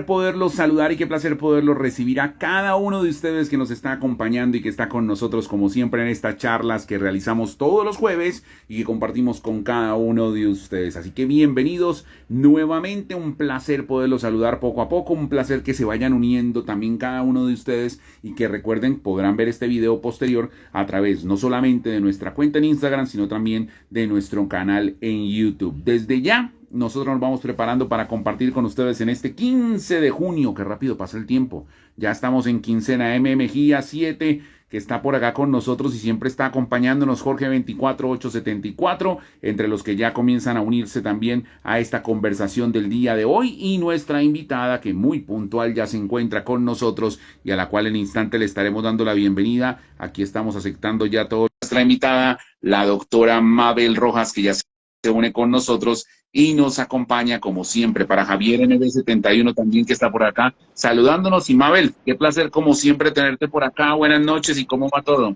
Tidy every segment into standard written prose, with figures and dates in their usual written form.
Poderlos saludar y qué placer poderlos recibir a cada uno de ustedes que nos está acompañando y que está con nosotros como siempre en estas charlas que realizamos todos los jueves y que compartimos con cada uno de ustedes. Así que bienvenidos nuevamente, un placer poderlos saludar poco a poco, un placer que se vayan uniendo también cada uno de ustedes y que recuerden podrán ver este video posterior a través no solamente de nuestra cuenta en Instagram sino también de nuestro canal en YouTube. Desde ya nosotros nos vamos preparando para compartir con ustedes en este 15 de junio, que rápido pasa el tiempo. Ya estamos en quincena. Mejía 7, que está por acá con nosotros y siempre está acompañándonos, Jorge 24874, entre los que ya comienzan a unirse también a esta conversación del día de hoy, y nuestra invitada, que muy puntual ya se encuentra con nosotros y a la cual en instante le estaremos dando la bienvenida. Aquí estamos aceptando ya toda nuestra invitada, la doctora Mabel Rojas, que ya se une con nosotros y nos acompaña como siempre. Para Javier NB71 también, que está por acá saludándonos. Y Mabel, qué placer como siempre tenerte por acá. Buenas noches, ¿y cómo va todo?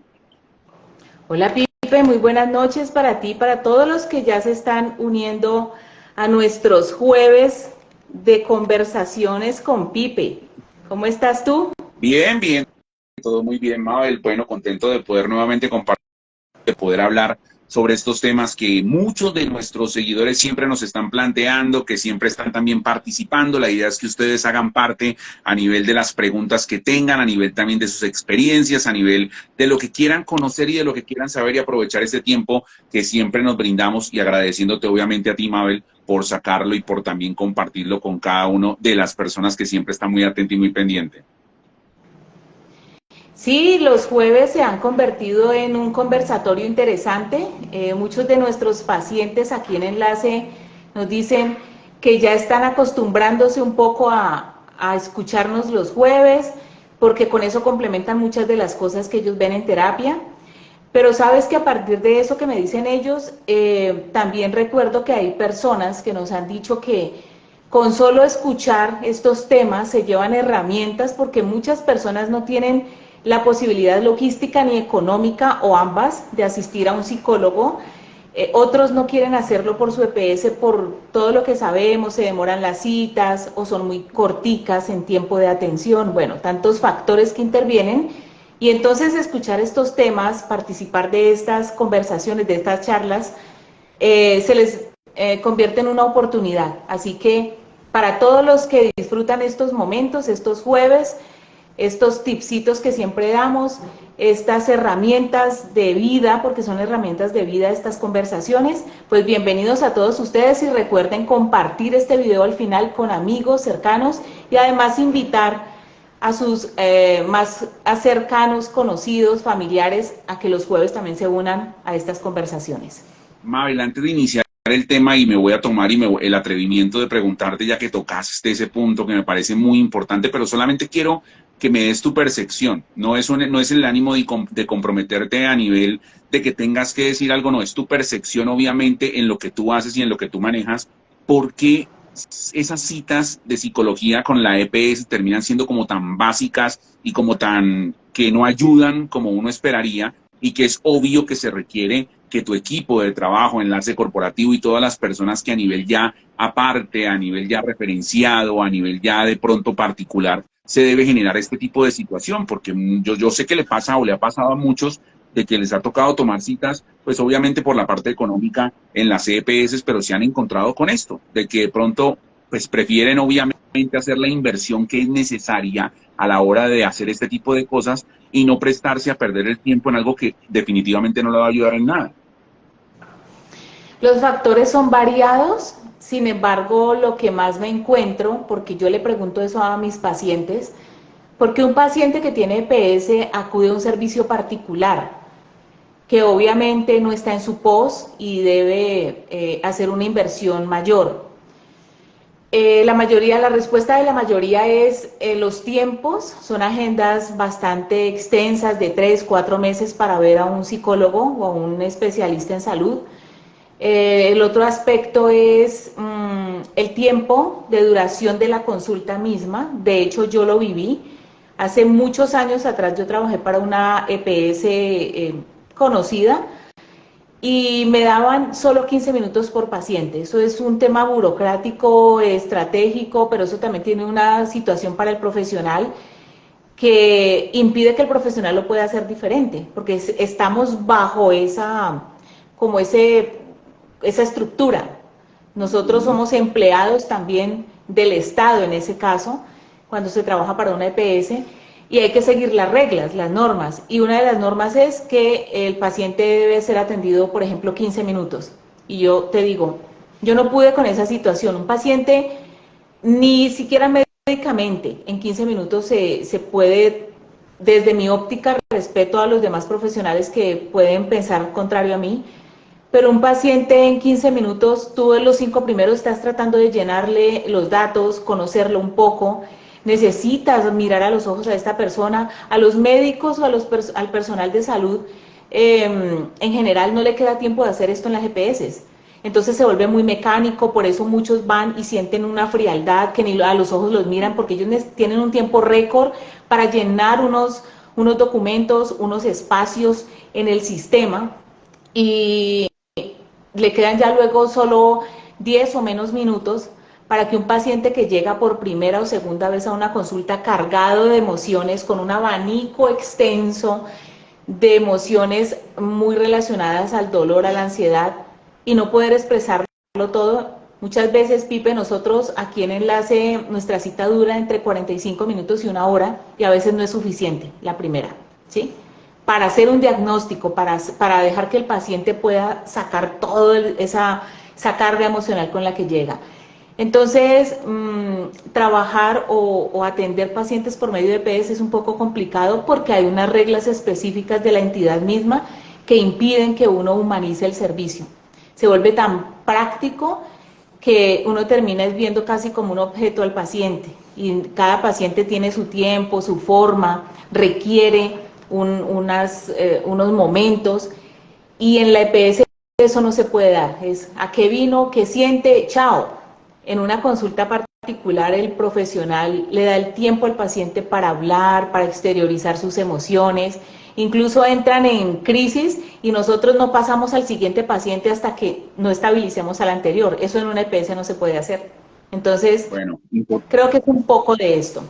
Hola Pipe, muy buenas noches para ti, para todos los que ya se están uniendo a nuestros jueves de conversaciones con Pipe. ¿Cómo estás tú? Bien, bien, todo muy bien, Mabel. Bueno, contento de poder nuevamente compartir, de poder hablar sobre estos temas que muchos de nuestros seguidores siempre nos están planteando, que siempre están también participando. La idea es que ustedes hagan parte a nivel de las preguntas que tengan, a nivel también de sus experiencias, a nivel de lo que quieran conocer y de lo que quieran saber, y aprovechar este tiempo que siempre nos brindamos, y agradeciéndote obviamente a ti, Mabel, por sacarlo y por también compartirlo con cada uno de las personas que siempre están muy atentas y muy pendientes. Sí, los jueves se han convertido en un conversatorio interesante. Muchos de nuestros pacientes aquí en Enlace nos dicen que ya están acostumbrándose un poco a escucharnos los jueves, porque con eso complementan muchas de las cosas que ellos ven en terapia. Pero sabes que a partir de eso que me dicen ellos, también recuerdo que hay personas que nos han dicho que con solo escuchar estos temas se llevan herramientas, porque muchas personas no tienen la posibilidad logística ni económica, o ambas, de asistir a un psicólogo. Otros no quieren hacerlo por su EPS, por todo lo que sabemos, se demoran las citas o son muy corticas en tiempo de atención. Bueno, tantos factores que intervienen. Y entonces escuchar estos temas, participar de estas conversaciones, de estas charlas, se les convierte en una oportunidad. Así que para todos los que disfrutan estos momentos, estos jueves, estos tipsitos que siempre damos, estas herramientas de vida, porque son herramientas de vida estas conversaciones, pues bienvenidos a todos ustedes, y recuerden compartir este video al final con amigos cercanos, y además invitar a sus más cercanos, conocidos, familiares, a que los jueves también se unan a estas conversaciones. Mabel, antes de iniciar el tema, y me voy a tomar el atrevimiento de preguntarte, ya que tocaste ese punto que me parece muy importante, pero solamente quiero que me des tu percepción. No es el ánimo de comprometerte a nivel de que tengas que decir algo, no, es tu percepción obviamente en lo que tú haces y en lo que tú manejas. ¿Por qué esas citas de psicología con la EPS terminan siendo como tan básicas y como tan que no ayudan como uno esperaría, y que es obvio que se requiere que tu equipo de trabajo, enlace corporativo y todas las personas que a nivel ya aparte, a nivel ya referenciado, a nivel ya de pronto particular, se debe generar este tipo de situación? Porque yo sé que le pasa o le ha pasado a muchos de que les ha tocado tomar citas, pues obviamente por la parte económica en las EPS, pero se han encontrado con esto, de que de pronto pues prefieren obviamente hacer la inversión que es necesaria a la hora de hacer este tipo de cosas y no prestarse a perder el tiempo en algo que definitivamente no le va a ayudar en nada. Los factores son variados. Sin embargo, lo que más me encuentro, porque yo le pregunto eso a mis pacientes, porque un paciente que tiene EPS acude a un servicio particular, que obviamente no está en su POS y debe hacer una inversión mayor. La respuesta de la mayoría es los tiempos, son agendas bastante extensas de 3, 4 meses para ver a un psicólogo o a un especialista en salud. El otro aspecto es el tiempo de duración de la consulta misma. De hecho, yo lo viví. Hace muchos años atrás yo trabajé para una EPS conocida, y me daban solo 15 minutos por paciente. Eso es un tema burocrático, estratégico, pero eso también tiene una situación para el profesional que impide que el profesional lo pueda hacer diferente, porque estamos bajo como esa estructura. Nosotros somos empleados también del Estado en ese caso, cuando se trabaja para una EPS, y hay que seguir las reglas, las normas. Y una de las normas es que el paciente debe ser atendido, por ejemplo, 15 minutos. Y yo te digo, yo no pude con esa situación. Un paciente ni siquiera médicamente en 15 minutos se puede, desde mi óptica, respeto a los demás profesionales que pueden pensar contrario a mí, pero un paciente en 15 minutos, tú en los 5 primeros estás tratando de llenarle los datos, conocerlo un poco, necesitas mirar a los ojos a esta persona, a los médicos o al personal de salud, en general no le queda tiempo de hacer esto en las EPS. Entonces se vuelve muy mecánico, por eso muchos van y sienten una frialdad que ni a los ojos los miran, porque ellos tienen un tiempo récord para llenar unos documentos, unos espacios en el sistema, y le quedan ya luego solo 10 o menos minutos para que un paciente que llega por primera o segunda vez a una consulta cargado de emociones, con un abanico extenso de emociones muy relacionadas al dolor, a la ansiedad, y no poder expresarlo todo. Muchas veces, Pipe, nosotros aquí en Enlace, nuestra cita dura entre 45 minutos y una hora, y a veces no es suficiente la primera, ¿sí? Para hacer un diagnóstico, para dejar que el paciente pueda sacar toda esa carga emocional con la que llega. Entonces, trabajar o atender pacientes por medio de EPS es un poco complicado porque hay unas reglas específicas de la entidad misma que impiden que uno humanice el servicio. Se vuelve tan práctico que uno termina viendo casi como un objeto al paciente, y cada paciente tiene su tiempo, su forma, requiere unos momentos, y en la EPS eso no se puede dar. Es a qué vino, qué siente, chao. En una consulta particular, el profesional le da el tiempo al paciente para hablar, para exteriorizar sus emociones. Incluso entran en crisis y nosotros no pasamos al siguiente paciente hasta que no estabilicemos al anterior. Eso en una EPS no se puede hacer. Entonces, Bueno, creo que es un poco de esto.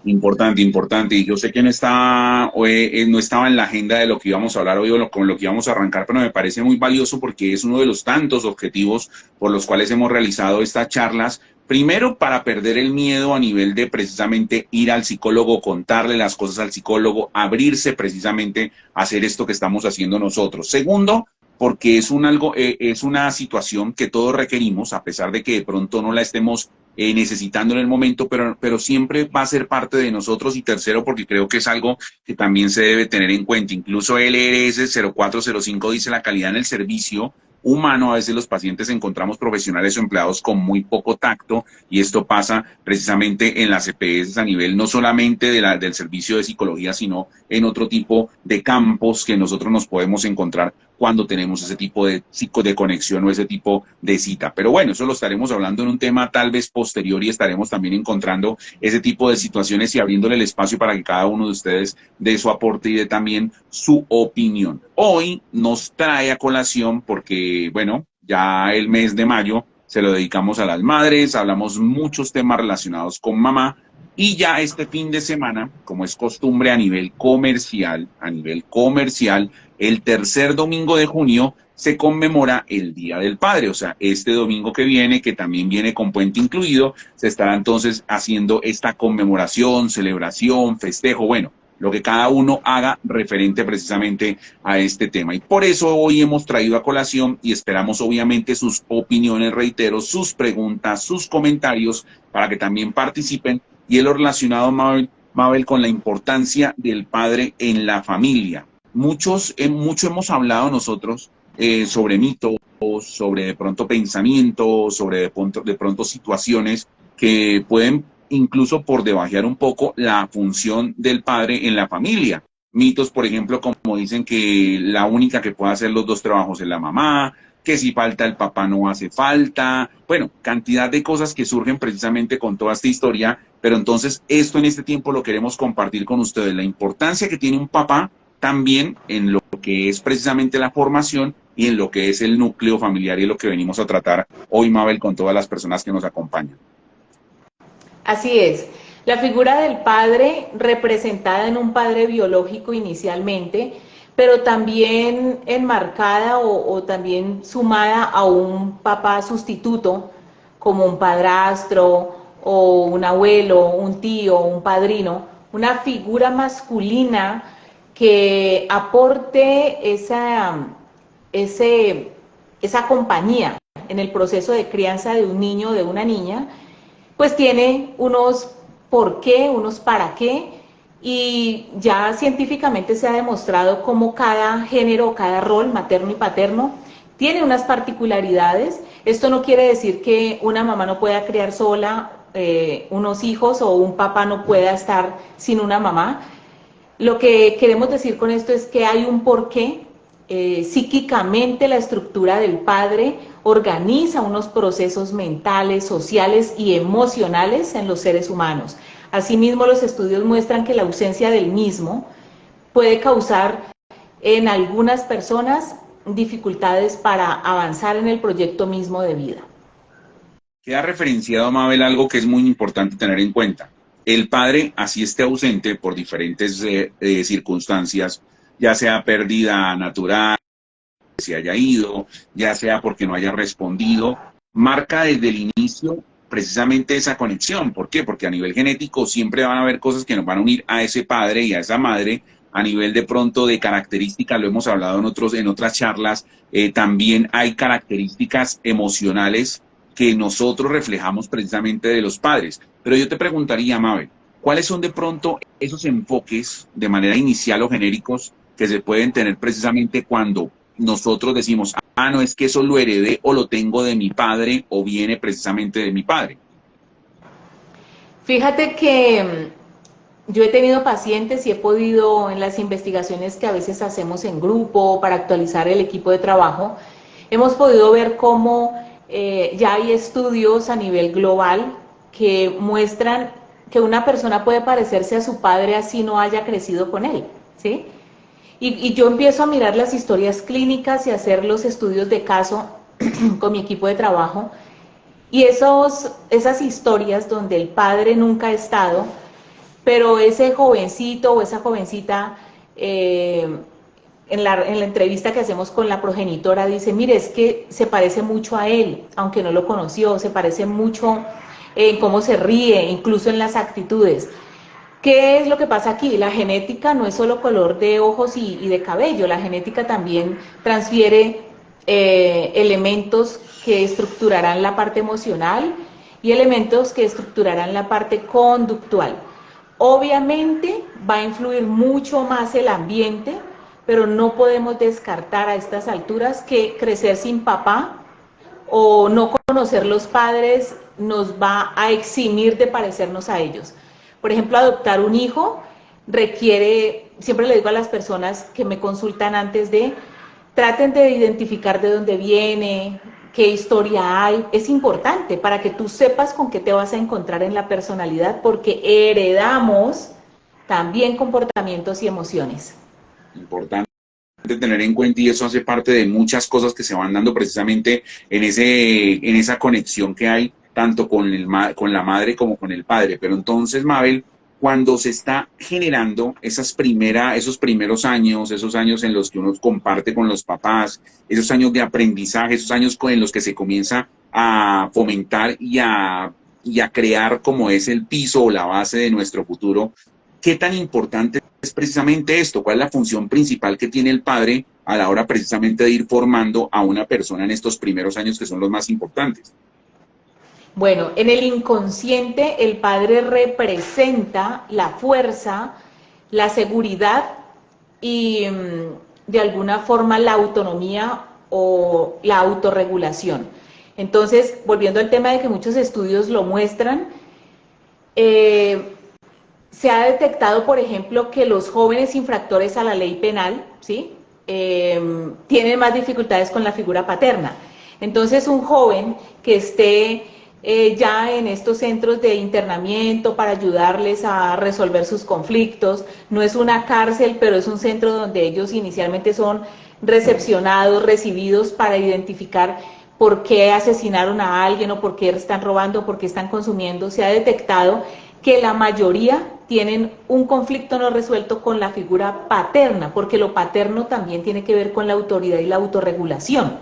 importante, importante. Y yo sé que no estaba en la agenda de lo que íbamos a hablar hoy con lo que íbamos a arrancar, pero me parece muy valioso porque es uno de los tantos objetivos por los cuales hemos realizado estas charlas. Primero, para perder el miedo a nivel de precisamente ir al psicólogo, contarle las cosas al psicólogo, abrirse precisamente a hacer esto que estamos haciendo nosotros. Segundo, porque es una situación que todos requerimos, a pesar de que de pronto no la estemos necesitando en el momento, pero siempre va a ser parte de nosotros. Y tercero, porque creo que es algo que también se debe tener en cuenta. Incluso LRS 0405 dice: la calidad en el servicio humano. A veces los pacientes encontramos profesionales o empleados con muy poco tacto, y esto pasa precisamente en las EPS a nivel no solamente del servicio de psicología, sino en otro tipo de campos que nosotros nos podemos encontrar cuando tenemos ese tipo de conexión o ese tipo de cita. Pero bueno, eso lo estaremos hablando en un tema tal vez posterior, y estaremos también encontrando ese tipo de situaciones y abriéndole el espacio para que cada uno de ustedes dé su aporte y dé también su opinión. Hoy nos trae a colación porque, bueno, ya el mes de mayo se lo dedicamos a las madres, hablamos muchos temas relacionados con mamá, y ya este fin de semana, como es costumbre a nivel comercial, el tercer domingo de junio se conmemora el Día del Padre. O sea, este domingo que viene, que también viene con puente incluido, se estará entonces haciendo esta conmemoración, celebración, festejo, bueno, lo que cada uno haga referente precisamente a este tema. Y por eso hoy hemos traído a colación, y esperamos obviamente sus opiniones, reitero, sus preguntas, sus comentarios, para que también participen, y es lo relacionado, Mabel, con la importancia del padre en la familia. Mucho hemos hablado nosotros sobre mitos, sobre de pronto pensamientos, sobre de pronto situaciones que pueden incluso por debajear un poco la función del padre en la familia. Mitos, por ejemplo, como dicen que la única que puede hacer los dos trabajos es la mamá, que si falta el papá no hace falta. Bueno, cantidad de cosas que surgen precisamente con toda esta historia, pero entonces esto en este tiempo lo queremos compartir con ustedes, la importancia que tiene un papá también en lo que es precisamente la formación, y en lo que es el núcleo familiar y lo que venimos a tratar hoy, Mabel, con todas las personas que nos acompañan. Así es. La figura del padre, representada en un padre biológico inicialmente, pero también enmarcada o también sumada a un papá sustituto, como un padrastro o un abuelo, un tío, un padrino, una figura masculina que aporte esa compañía en el proceso de crianza de un niño o de una niña, pues tiene unos por qué, unos para qué, y ya científicamente se ha demostrado cómo cada género, cada rol, materno y paterno, tiene unas particularidades. Esto no quiere decir que una mamá no pueda criar sola unos hijos o un papá no pueda estar sin una mamá. Lo que queremos decir con esto es que hay un porqué. Psíquicamente la estructura del padre organiza unos procesos mentales, sociales y emocionales en los seres humanos. Asimismo, los estudios muestran que la ausencia del mismo puede causar en algunas personas dificultades para avanzar en el proyecto mismo de vida. Queda referenciado, Mabel, algo que es muy importante tener en cuenta. El padre, así esté ausente por diferentes circunstancias, ya sea pérdida natural, se haya ido, ya sea porque no haya respondido, marca desde el inicio precisamente esa conexión. ¿Por qué? Porque a nivel genético siempre van a haber cosas que nos van a unir a ese padre y a esa madre. A nivel de pronto de características, lo hemos hablado en otras charlas, también hay características emocionales que nosotros reflejamos precisamente de los padres. Pero yo te preguntaría, Mabel, ¿cuáles son de pronto esos enfoques de manera inicial o genéricos que se pueden tener precisamente cuando nosotros decimos, ah, no, es que eso lo heredé o lo tengo de mi padre o viene precisamente de mi padre? Fíjate que yo he tenido pacientes y he podido, en las investigaciones que a veces hacemos en grupo para actualizar el equipo de trabajo, hemos podido ver cómo ya hay estudios a nivel global que muestran que una persona puede parecerse a su padre así no haya crecido con él, ¿sí? Y yo empiezo a mirar las historias clínicas y a hacer los estudios de caso con mi equipo de trabajo, y esas historias donde el padre nunca ha estado, pero ese jovencito o esa jovencita en la entrevista que hacemos con la progenitora dice, mire, es que se parece mucho a él, aunque no lo conoció, se parece mucho en cómo se ríe, incluso en las actitudes. ¿Qué es lo que pasa aquí? La genética no es solo color de ojos y de cabello, la genética también transfiere elementos que estructurarán la parte emocional y elementos que estructurarán la parte conductual. Obviamente va a influir mucho más el ambiente, pero no podemos descartar a estas alturas que crecer sin papá o no conocer los padres nos va a eximir de parecernos a ellos. Por ejemplo, adoptar un hijo requiere, siempre le digo a las personas que me consultan antes de, traten de identificar de dónde viene, qué historia hay. Es importante para que tú sepas con qué te vas a encontrar en la personalidad, porque heredamos también comportamientos y emociones. Importante tener en cuenta, y eso hace parte de muchas cosas que se van dando precisamente en esa conexión que hay tanto con la madre como con el padre. Pero entonces, Mabel, cuando se está generando esos primeros años, esos años en los que uno comparte con los papás, esos años de aprendizaje, esos años en los que se comienza a fomentar y a crear como es el piso o la base de nuestro futuro, ¿qué tan importante es precisamente esto? ¿Cuál es la función principal que tiene el padre a la hora precisamente de ir formando a una persona en estos primeros años que son los más importantes? Bueno, en el inconsciente el padre representa la fuerza, la seguridad y de alguna forma la autonomía o la autorregulación. Entonces, volviendo al tema de que muchos estudios lo muestran, se ha detectado, por ejemplo, que los jóvenes infractores a la ley penal, ¿sí? Tienen más dificultades con la figura paterna. Entonces, un joven que esté ya en estos centros de internamiento para ayudarles a resolver sus conflictos, no es una cárcel, pero es un centro donde ellos inicialmente son recepcionados, recibidos para identificar por qué asesinaron a alguien o por qué están robando o por qué están consumiendo. Se ha detectado que la mayoría tienen un conflicto no resuelto con la figura paterna, porque lo paterno también tiene que ver con la autoridad y la autorregulación.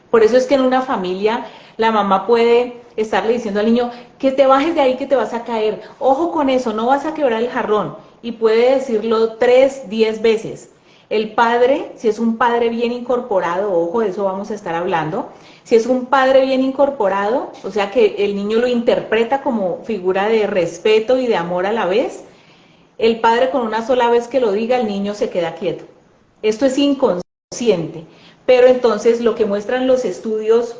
Por eso es que en una familia la mamá puede estarle diciendo al niño que te bajes de ahí que te vas a caer, ojo con eso, no vas a quebrar el jarrón, y puede decirlo 3, 10 veces. El padre, si es un padre bien incorporado, ojo, de eso vamos a estar hablando, si es un padre bien incorporado, o sea que el niño lo interpreta como figura de respeto y de amor a la vez, el padre con una sola vez que lo diga, el niño se queda quieto. Esto es inconsciente, pero entonces lo que muestran los estudios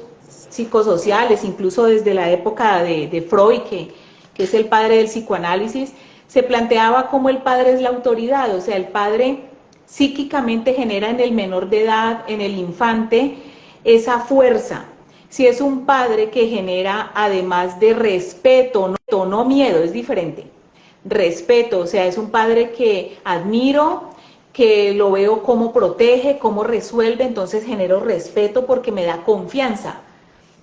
psicosociales, incluso desde la época de Freud, que es el padre del psicoanálisis, se planteaba como el padre es la autoridad, o sea, el padre psíquicamente genera en el menor de edad, en el infante, esa fuerza. Si es un padre que genera, además de respeto, no miedo, es diferente, respeto, o sea, es un padre que admiro, que lo veo cómo protege, cómo resuelve, entonces genero respeto porque me da confianza.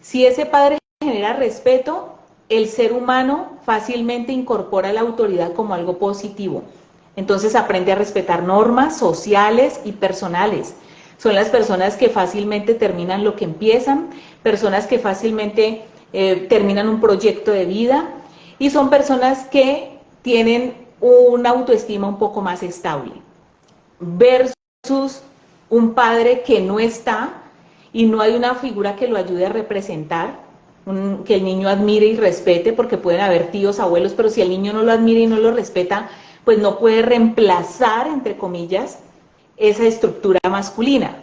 Si ese padre genera respeto, el ser humano fácilmente incorpora la autoridad como algo positivo. Entonces aprende a respetar normas sociales y personales. Son las personas que fácilmente terminan lo que empiezan, personas que fácilmente terminan un proyecto de vida y son personas que tienen una autoestima un poco más estable. Versus un padre que no está y no hay una figura que lo ayude a representar, que el niño admire y respete, porque pueden haber tíos, abuelos, pero si el niño no lo admira y no lo respeta, pues no puede reemplazar, entre comillas, esa estructura masculina.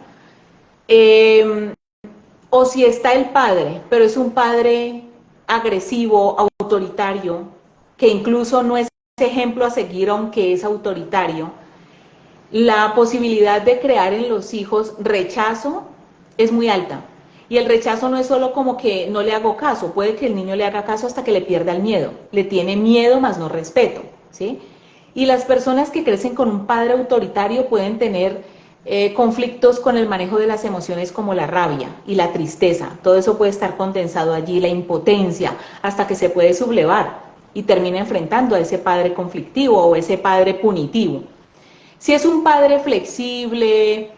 O si está el padre, pero es un padre agresivo, autoritario, que incluso no es ejemplo a seguir aunque es autoritario, la posibilidad de crear en los hijos rechazo es muy alta. Y el rechazo no es solo como que no le hago caso, puede que el niño le haga caso hasta que le pierda el miedo. Le tiene miedo más no respeto, ¿sí? Y las personas que crecen con un padre autoritario pueden tener conflictos con el manejo de las emociones como la rabia y la tristeza. Todo eso puede estar condensado allí, la impotencia, hasta que se puede sublevar y termina enfrentando a ese padre conflictivo o ese padre punitivo. Si es un padre flexible,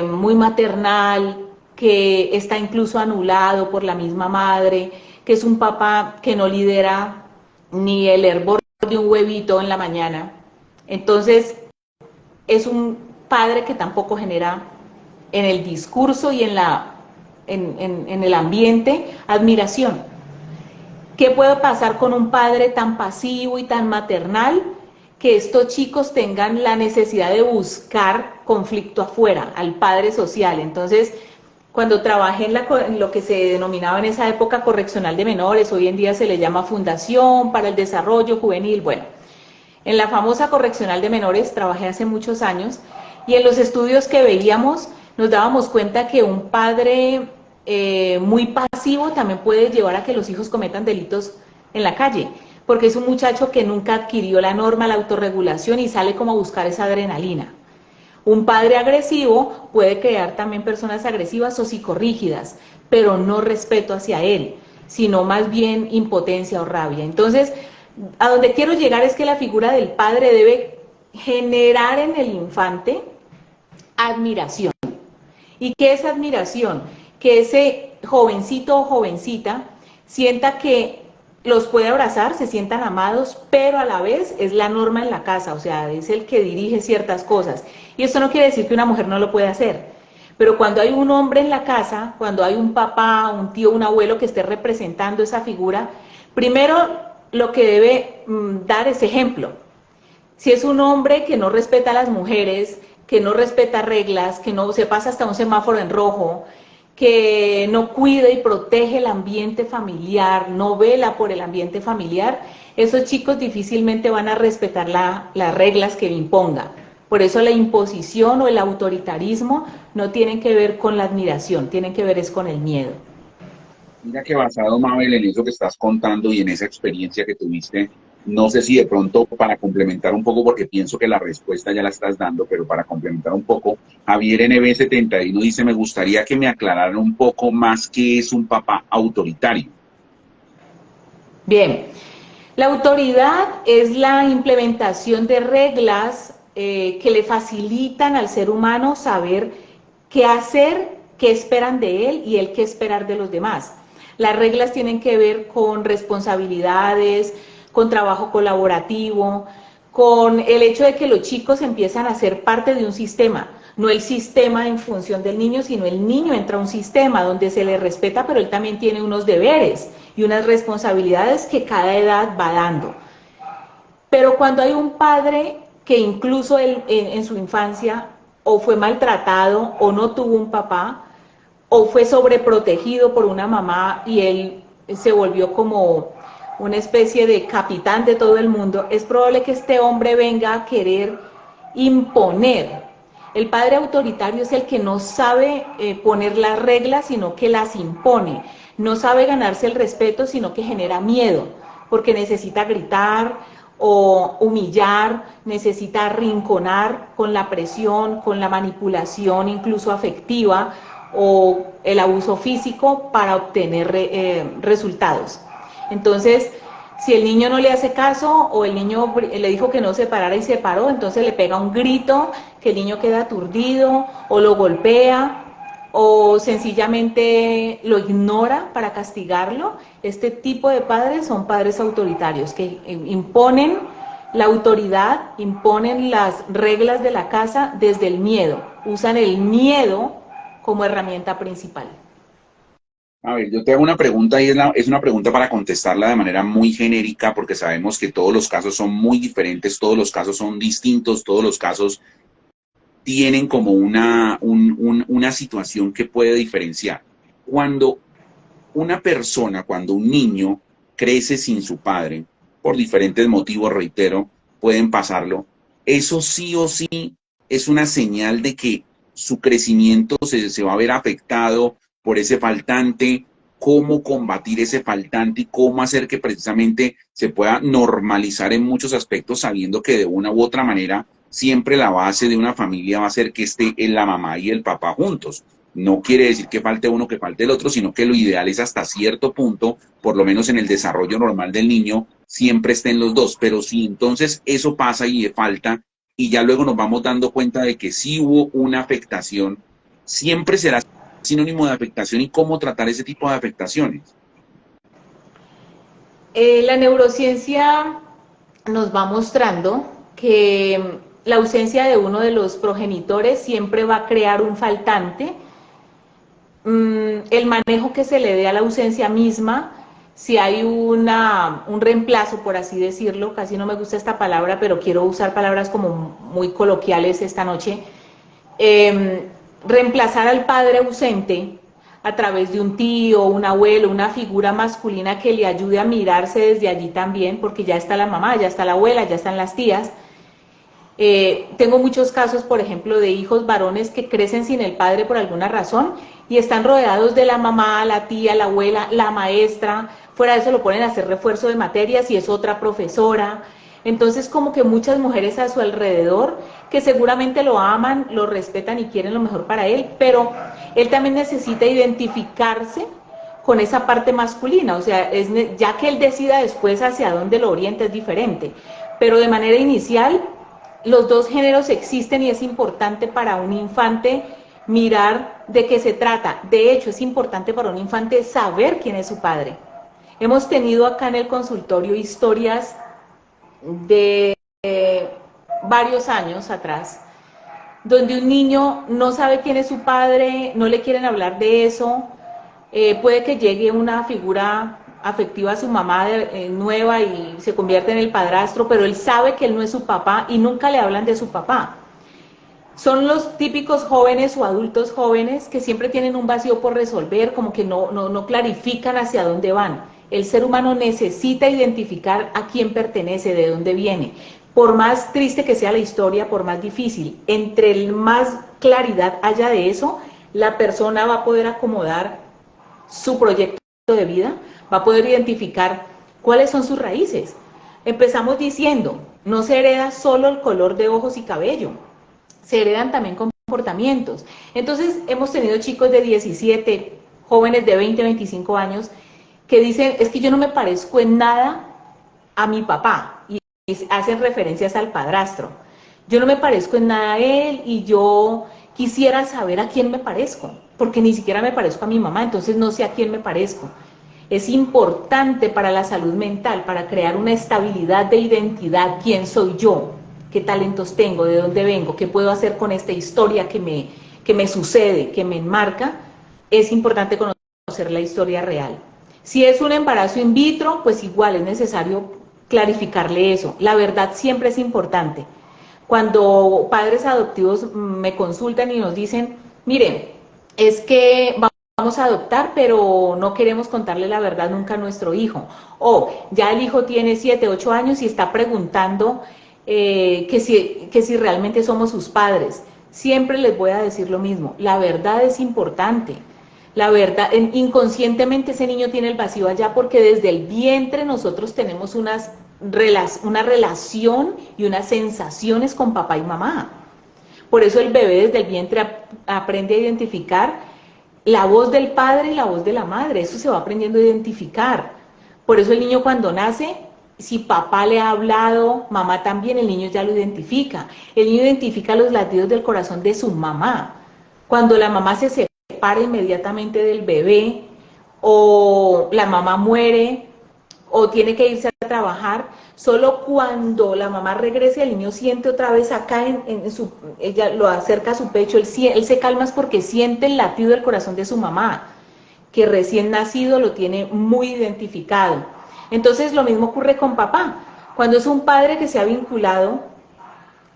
muy maternal, que está incluso anulado por la misma madre, que es un papá que no lidera ni el hervor de un huevito en la mañana, entonces es un padre que tampoco genera en el discurso y en el ambiente admiración. ¿Qué puede pasar con un padre tan pasivo y tan maternal? Que estos chicos tengan la necesidad de buscar conflicto afuera, al padre social. Entonces, cuando trabajé en lo que se denominaba en esa época correccional de menores, hoy en día se le llama Fundación para el Desarrollo Juvenil, bueno, en la famosa correccional de menores trabajé hace muchos años y en los estudios que veíamos nos dábamos cuenta que un padre muy pasivo también puede llevar a que los hijos cometan delitos en la calle, porque es un muchacho que nunca adquirió la norma, la autorregulación y sale como a buscar esa adrenalina. Un padre agresivo puede crear también personas agresivas o psicorrígidas, pero no respeto hacia él, sino más bien impotencia o rabia. Entonces, a donde quiero llegar es que la figura del padre debe generar en el infante admiración. ¿Y qué es admiración? Que ese jovencito o jovencita sienta que los puede abrazar, se sientan amados, pero a la vez es la norma en la casa, o sea, es el que dirige ciertas cosas. Y esto no quiere decir que una mujer no lo pueda hacer, pero cuando hay un hombre en la casa, cuando hay un papá, un tío, un abuelo que esté representando esa figura, primero lo que debe dar es ejemplo. Si es un hombre que no respeta a las mujeres, que no respeta reglas, que no se pasa hasta un semáforo en rojo, que no cuida y protege el ambiente familiar, no vela por el ambiente familiar, esos chicos difícilmente van a respetar las reglas que imponga. Por eso la imposición o el autoritarismo no tienen que ver con la admiración, tienen que ver es con el miedo. Mira que basado, Mabel, en eso que estás contando y en esa experiencia que tuviste No sé si de pronto para complementar un poco, porque pienso que la respuesta ya la estás dando, pero para complementar un poco, Javier NB71 dice, me gustaría que me aclararan un poco más qué es un papá autoritario. Bien, la autoridad es la implementación de reglas que le facilitan al ser humano saber qué hacer, qué esperan de él y él qué esperar de los demás. Las reglas tienen que ver con responsabilidades, con trabajo colaborativo, con el hecho de que los chicos empiezan a ser parte de un sistema, no el sistema en función del niño, sino el niño entra a un sistema donde se le respeta, pero él también tiene unos deberes y unas responsabilidades que cada edad va dando. Pero cuando hay un padre que incluso él, en su infancia o fue maltratado o no tuvo un papá o fue sobreprotegido por una mamá y él se volvió como una especie de capitán de todo el mundo, es probable que este hombre venga a querer imponer. El padre autoritario es el que no sabe poner las reglas, sino que las impone. No sabe ganarse el respeto, sino que genera miedo, porque necesita gritar o humillar, necesita arrinconar con la presión, con la manipulación incluso afectiva o el abuso físico para obtener resultados. Entonces, si el niño no le hace caso o el niño le dijo que no se parara y se paró, entonces le pega un grito, que el niño queda aturdido o lo golpea o sencillamente lo ignora para castigarlo. Este tipo de padres son padres autoritarios que imponen la autoridad, imponen las reglas de la casa desde el miedo, usan el miedo como herramienta principal. A ver, yo te hago una pregunta y es una pregunta para contestarla de manera muy genérica porque sabemos que todos los casos son muy diferentes, todos los casos son distintos, todos los casos tienen como una situación que puede diferenciar. Cuando una persona, cuando un niño crece sin su padre, por diferentes motivos, reitero, pueden pasarlo, eso sí o sí es una señal de que su crecimiento se va a ver afectado por ese faltante, cómo combatir ese faltante y cómo hacer que precisamente se pueda normalizar en muchos aspectos, sabiendo que de una u otra manera siempre la base de una familia va a ser que esté en la mamá y el papá juntos. No quiere decir que falte uno, que falte el otro, sino que lo ideal es hasta cierto punto, por lo menos en el desarrollo normal del niño, siempre estén los dos. Pero si entonces eso pasa y falta, y ya luego nos vamos dando cuenta de que sí hubo una afectación, siempre será sinónimo de afectación y cómo tratar ese tipo de afectaciones. La neurociencia nos va mostrando que la ausencia de uno de los progenitores siempre va a crear un faltante. El manejo que se le dé a la ausencia misma, si hay un reemplazo, por así decirlo, casi no me gusta esta palabra, pero quiero usar palabras como muy coloquiales esta noche, reemplazar al padre ausente a través de un tío, un abuelo, una figura masculina que le ayude a mirarse desde allí también, porque ya está la mamá, ya está la abuela, ya están las tías. Tengo muchos casos, por ejemplo, de hijos varones que crecen sin el padre por alguna razón y están rodeados de la mamá, la tía, la abuela, la maestra. Fuera de eso lo ponen a hacer refuerzo de materias y es otra profesora. Entonces, como que muchas mujeres a su alrededor que seguramente lo aman, lo respetan y quieren lo mejor para él, pero él también necesita identificarse con esa parte masculina, o sea, ya que él decida después hacia dónde lo orienta es diferente, pero de manera inicial los dos géneros existen y es importante para un infante mirar de qué se trata. De hecho, es importante para un infante saber quién es su padre. Hemos tenido acá en el consultorio historias de varios años atrás, donde un niño no sabe quién es su padre, no le quieren hablar de eso, puede que llegue una figura afectiva a su mamá nueva y se convierte en el padrastro, pero él sabe que él no es su papá y nunca le hablan de su papá. Son los típicos jóvenes o adultos jóvenes que siempre tienen un vacío por resolver, como que no clarifican hacia dónde van. El ser humano necesita identificar a quién pertenece, de dónde viene. Por más triste que sea la historia, por más difícil, entre más claridad haya de eso, la persona va a poder acomodar su proyecto de vida, va a poder identificar cuáles son sus raíces. Empezamos diciendo, no se hereda solo el color de ojos y cabello, se heredan también comportamientos. Entonces hemos tenido chicos de 17, jóvenes de 20, 25 años, que dicen, es que yo no me parezco en nada a mi papá, y hacen referencias al padrastro. Yo no me parezco en nada a él y yo quisiera saber a quién me parezco, porque ni siquiera me parezco a mi mamá, entonces no sé a quién me parezco. Es importante para la salud mental, para crear una estabilidad de identidad, quién soy yo, qué talentos tengo, de dónde vengo, qué puedo hacer con esta historia que me sucede, que me enmarca. Es importante conocer la historia real. Si es un embarazo in vitro, pues igual es necesario clarificarle eso. La verdad siempre es importante. Cuando padres adoptivos me consultan y nos dicen, miren, es que vamos a adoptar, pero no queremos contarle la verdad nunca a nuestro hijo. O ya el hijo tiene 7, 8 años y está preguntando que si realmente somos sus padres. Siempre les voy a decir lo mismo, la verdad es importante. La verdad, inconscientemente ese niño tiene el vacío allá porque desde el vientre nosotros tenemos una relación y unas sensaciones con papá y mamá. Por eso el bebé desde el vientre aprende a identificar la voz del padre y la voz de la madre. Eso se va aprendiendo a identificar. Por eso el niño cuando nace, si papá le ha hablado, mamá también, el niño ya lo identifica. El niño identifica los latidos del corazón de su mamá. Cuando la mamá se separa inmediatamente del bebé, o la mamá muere, o tiene que irse a trabajar, solo cuando la mamá regrese el niño siente otra vez acá ella lo acerca a su pecho, él se calma es porque siente el latido del corazón de su mamá, que recién nacido lo tiene muy identificado. Entonces lo mismo ocurre con papá, cuando es un padre que se ha vinculado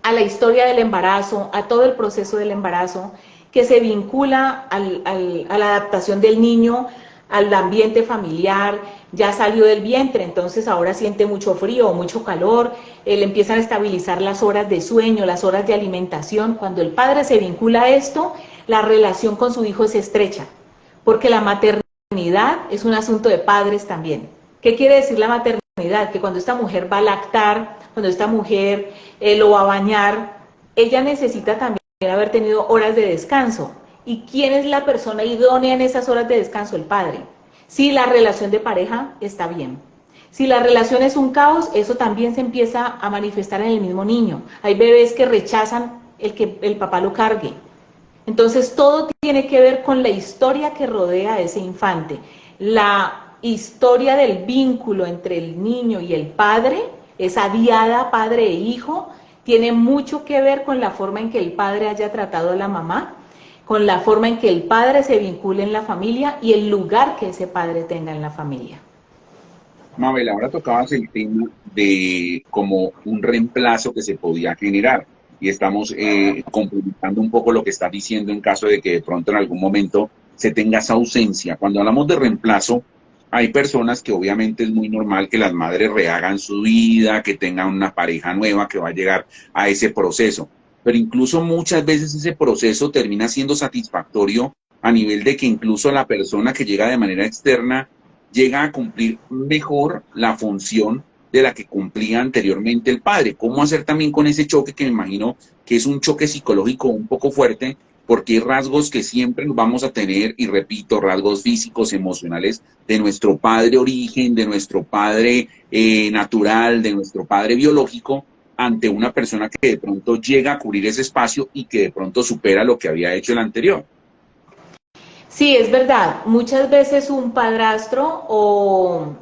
a la historia del embarazo, a todo el proceso del embarazo, que se vincula a la adaptación del niño, al ambiente familiar, ya salió del vientre, entonces ahora siente mucho frío o mucho calor, le empiezan a estabilizar las horas de sueño, las horas de alimentación. Cuando el padre se vincula a esto, la relación con su hijo es estrecha, porque la maternidad es un asunto de padres también. ¿Qué quiere decir la maternidad? Que cuando esta mujer va a lactar, cuando esta mujer lo va a bañar, ella necesita también haber tenido horas de descanso. ¿Y quién es la persona idónea en esas horas de descanso? El padre. Si la relación de pareja está bien. Si la relación es un caos, eso también se empieza a manifestar en el mismo niño. Hay bebés que rechazan que el papá lo cargue. Entonces todo tiene que ver con la historia que rodea a ese infante. La historia del vínculo entre el niño y el padre, esa diada padre e hijo, tiene mucho que ver con la forma en que el padre haya tratado a la mamá, con la forma en que el padre se vincule en la familia y el lugar que ese padre tenga en la familia. Mabel, ahora tocabas el tema de como un reemplazo que se podía generar y estamos complementando un poco lo que estás diciendo en caso de que de pronto en algún momento se tenga esa ausencia. Cuando hablamos de reemplazo, hay personas que obviamente es muy normal que las madres rehagan su vida, que tengan una pareja nueva que va a llegar a ese proceso, pero incluso muchas veces ese proceso termina siendo satisfactorio a nivel de que incluso la persona que llega de manera externa llega a cumplir mejor la función de la que cumplía anteriormente el padre. ¿Cómo hacer también con ese choque que me imagino que es un choque psicológico un poco fuerte? Porque hay rasgos que siempre vamos a tener, y repito, rasgos físicos, emocionales, de nuestro padre origen, de nuestro padre natural, de nuestro padre biológico, ante una persona que de pronto llega a cubrir ese espacio y que de pronto supera lo que había hecho el anterior. Sí, es verdad. Muchas veces un padrastro o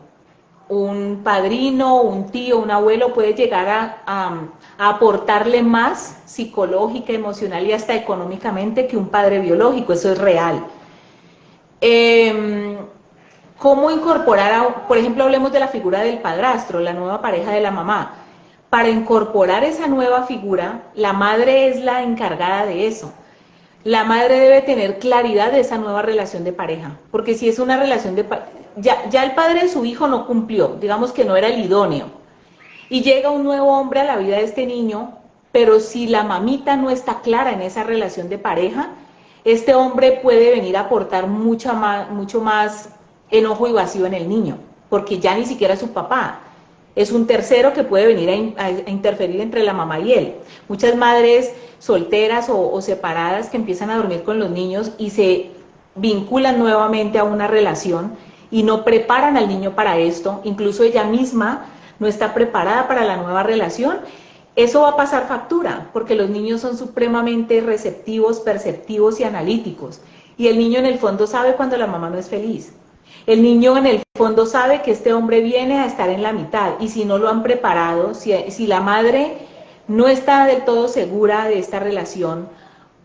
un padrino, un tío, un abuelo puede llegar a aportarle más psicológica, emocional y hasta económicamente que un padre biológico. Eso es real. Eh, ¿Cómo incorporar, por ejemplo, hablemos de la figura del padrastro, la nueva pareja de la mamá? Para incorporar esa nueva figura, la madre es la encargada de eso. La madre debe tener claridad de esa nueva relación de pareja, porque si es una relación de pareja, ya el padre de su hijo no cumplió, digamos que no era el idóneo, y llega un nuevo hombre a la vida de este niño, pero si la mamita no está clara en esa relación de pareja, este hombre puede venir a aportar mucho más enojo y vacío en el niño, porque ya ni siquiera es su papá. Es un tercero que puede venir a interferir entre la mamá y él. Muchas madres solteras o separadas que empiezan a dormir con los niños y se vinculan nuevamente a una relación y no preparan al niño para esto, incluso ella misma no está preparada para la nueva relación, eso va a pasar factura, porque los niños son supremamente receptivos, perceptivos y analíticos. Y el niño en el fondo sabe cuando la mamá no es feliz. El niño en el fondo sabe que este hombre viene a estar en la mitad y si no lo han preparado, si la madre no está del todo segura de esta relación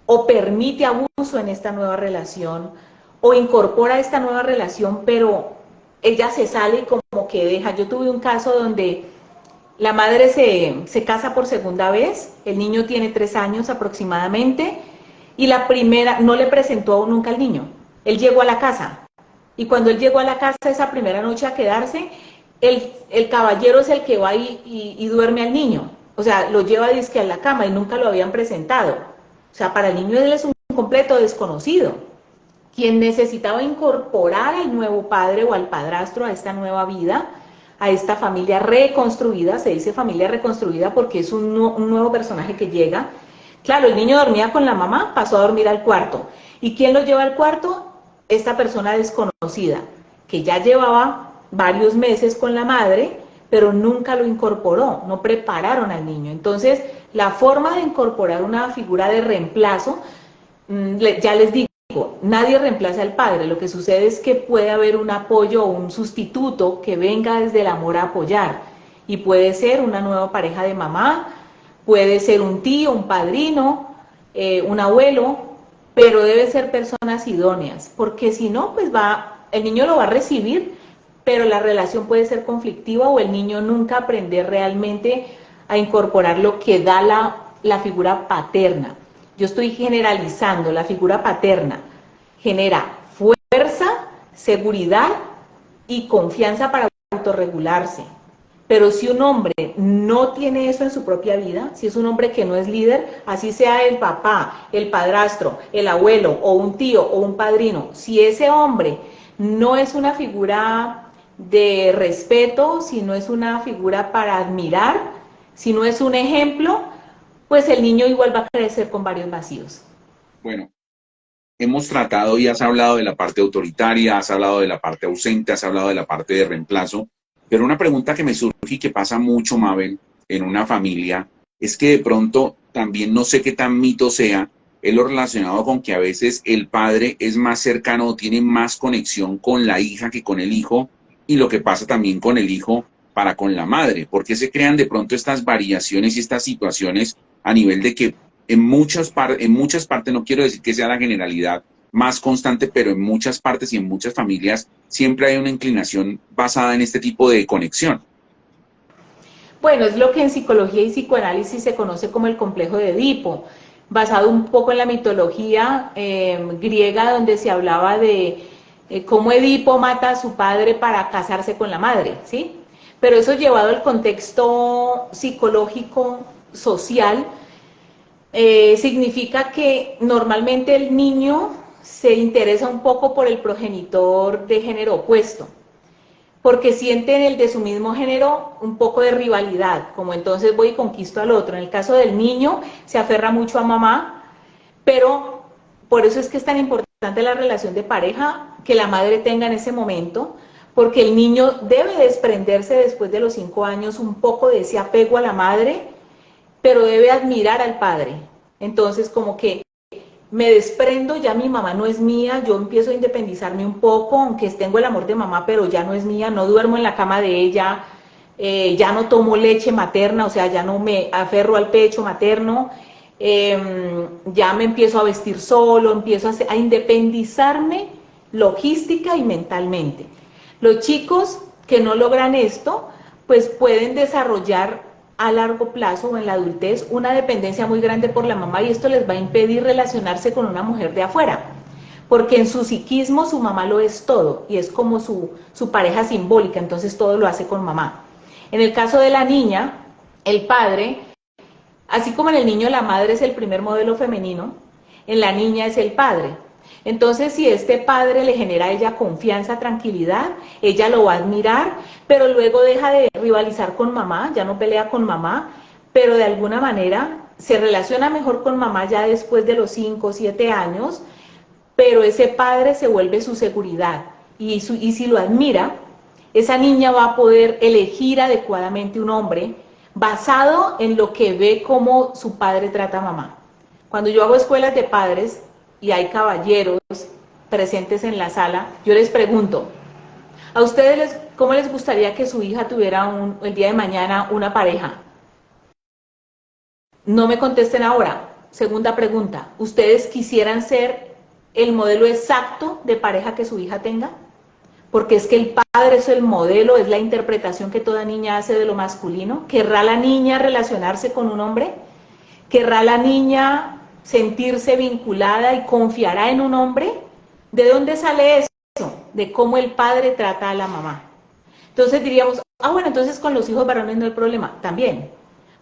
o permite abuso en esta nueva relación o incorpora esta nueva relación pero ella se sale y como que deja. Yo tuve un caso donde la madre se casa por segunda vez, el niño tiene 3 años aproximadamente y la primera no le presentó nunca al niño, él llegó a la casa. Y cuando él llegó a la casa esa primera noche a quedarse, el caballero es el que va y duerme al niño. O sea, lo lleva disque a la cama y nunca lo habían presentado. O sea, para el niño él es un completo desconocido. Quien necesitaba incorporar al nuevo padre o al padrastro a esta nueva vida, a esta familia reconstruida, se dice familia reconstruida porque es un nuevo personaje que llega. Claro, el niño dormía con la mamá, pasó a dormir al cuarto. ¿Y quién lo lleva al cuarto? Esta persona desconocida, que ya llevaba varios meses con la madre, pero nunca lo incorporó, no prepararon al niño. Entonces, la forma de incorporar una figura de reemplazo, ya les digo, nadie reemplaza al padre, lo que sucede es que puede haber un apoyo o un sustituto que venga desde el amor a apoyar, y puede ser una nueva pareja de mamá, puede ser un tío, un padrino, un abuelo, pero debe ser personas idóneas, porque si no, pues el niño lo va a recibir, pero la relación puede ser conflictiva o el niño nunca aprender realmente a incorporar lo que da la figura paterna. Yo estoy generalizando, la figura paterna genera fuerza, seguridad y confianza para autorregularse. Pero si un hombre no tiene eso en su propia vida, si es un hombre que no es líder, así sea el papá, el padrastro, el abuelo o un tío o un padrino, si ese hombre no es una figura de respeto, si no es una figura para admirar, si no es un ejemplo, pues el niño igual va a crecer con varios vacíos. Bueno, hemos tratado y has hablado de la parte autoritaria, has hablado de la parte ausente, has hablado de la parte de reemplazo, pero una pregunta que me surge y que pasa mucho, Mabel, en una familia, es que de pronto también no sé qué tan mito sea, es lo relacionado con que a veces el padre es más cercano, tiene más conexión con la hija que con el hijo, y lo que pasa también con el hijo para con la madre. ¿Por qué se crean de pronto estas variaciones y estas situaciones a nivel de que en muchas partes, no quiero decir que sea la generalidad más constante, pero en muchas partes y en muchas familias siempre hay una inclinación basada en este tipo de conexión? Bueno, es lo que en psicología y psicoanálisis se conoce como el complejo de Edipo, basado un poco en la mitología griega, donde se hablaba de cómo Edipo mata a su padre para casarse con la madre, ¿sí? Pero eso llevado al contexto psicológico, social, significa que normalmente el niño se interesa un poco por el progenitor de género opuesto, porque siente en el de su mismo género un poco de rivalidad, como entonces voy y conquisto al otro. En el caso del niño se aferra mucho a mamá, pero por eso es que es tan importante la relación de pareja que la madre tenga en ese momento, porque el niño debe desprenderse después de los 5 años un poco de ese apego a la madre, pero debe admirar al padre. Entonces como que me desprendo, ya mi mamá no es mía, yo empiezo a independizarme un poco, aunque tengo el amor de mamá, pero ya no es mía, no duermo en la cama de ella, ya no tomo leche materna, o sea, ya no me aferro al pecho materno, ya me empiezo a vestir solo, empiezo a independizarme logística y mentalmente. Los chicos que no logran esto, pues pueden desarrollar a largo plazo o en la adultez una dependencia muy grande por la mamá y esto les va a impedir relacionarse con una mujer de afuera, porque en su psiquismo su mamá lo es todo y es como su pareja simbólica, entonces todo lo hace con mamá. En el caso de la niña, el padre, así como en el niño la madre es el primer modelo femenino, en la niña es el padre. Entonces, si este padre le genera a ella confianza, tranquilidad, ella lo va a admirar, pero luego deja de rivalizar con mamá, ya no pelea con mamá, pero de alguna manera se relaciona mejor con mamá ya después de los 5 o 7 años, pero ese padre se vuelve su seguridad y si lo admira, esa niña va a poder elegir adecuadamente un hombre basado en lo que ve cómo su padre trata a mamá. Cuando yo hago escuelas de padres y hay caballeros presentes en la sala, yo les pregunto, ¿a ustedes cómo les gustaría que su hija tuviera el día de mañana una pareja? No me contesten ahora. Segunda pregunta, ¿ustedes quisieran ser el modelo exacto de pareja que su hija tenga? Porque es que el padre es el modelo, es la interpretación que toda niña hace de lo masculino. ¿Querrá la niña relacionarse con un hombre? ¿Querrá la niña sentirse vinculada y confiará en un hombre? ¿De dónde sale eso? De cómo el padre trata a la mamá. Entonces diríamos, bueno, entonces con los hijos varones no hay problema. También,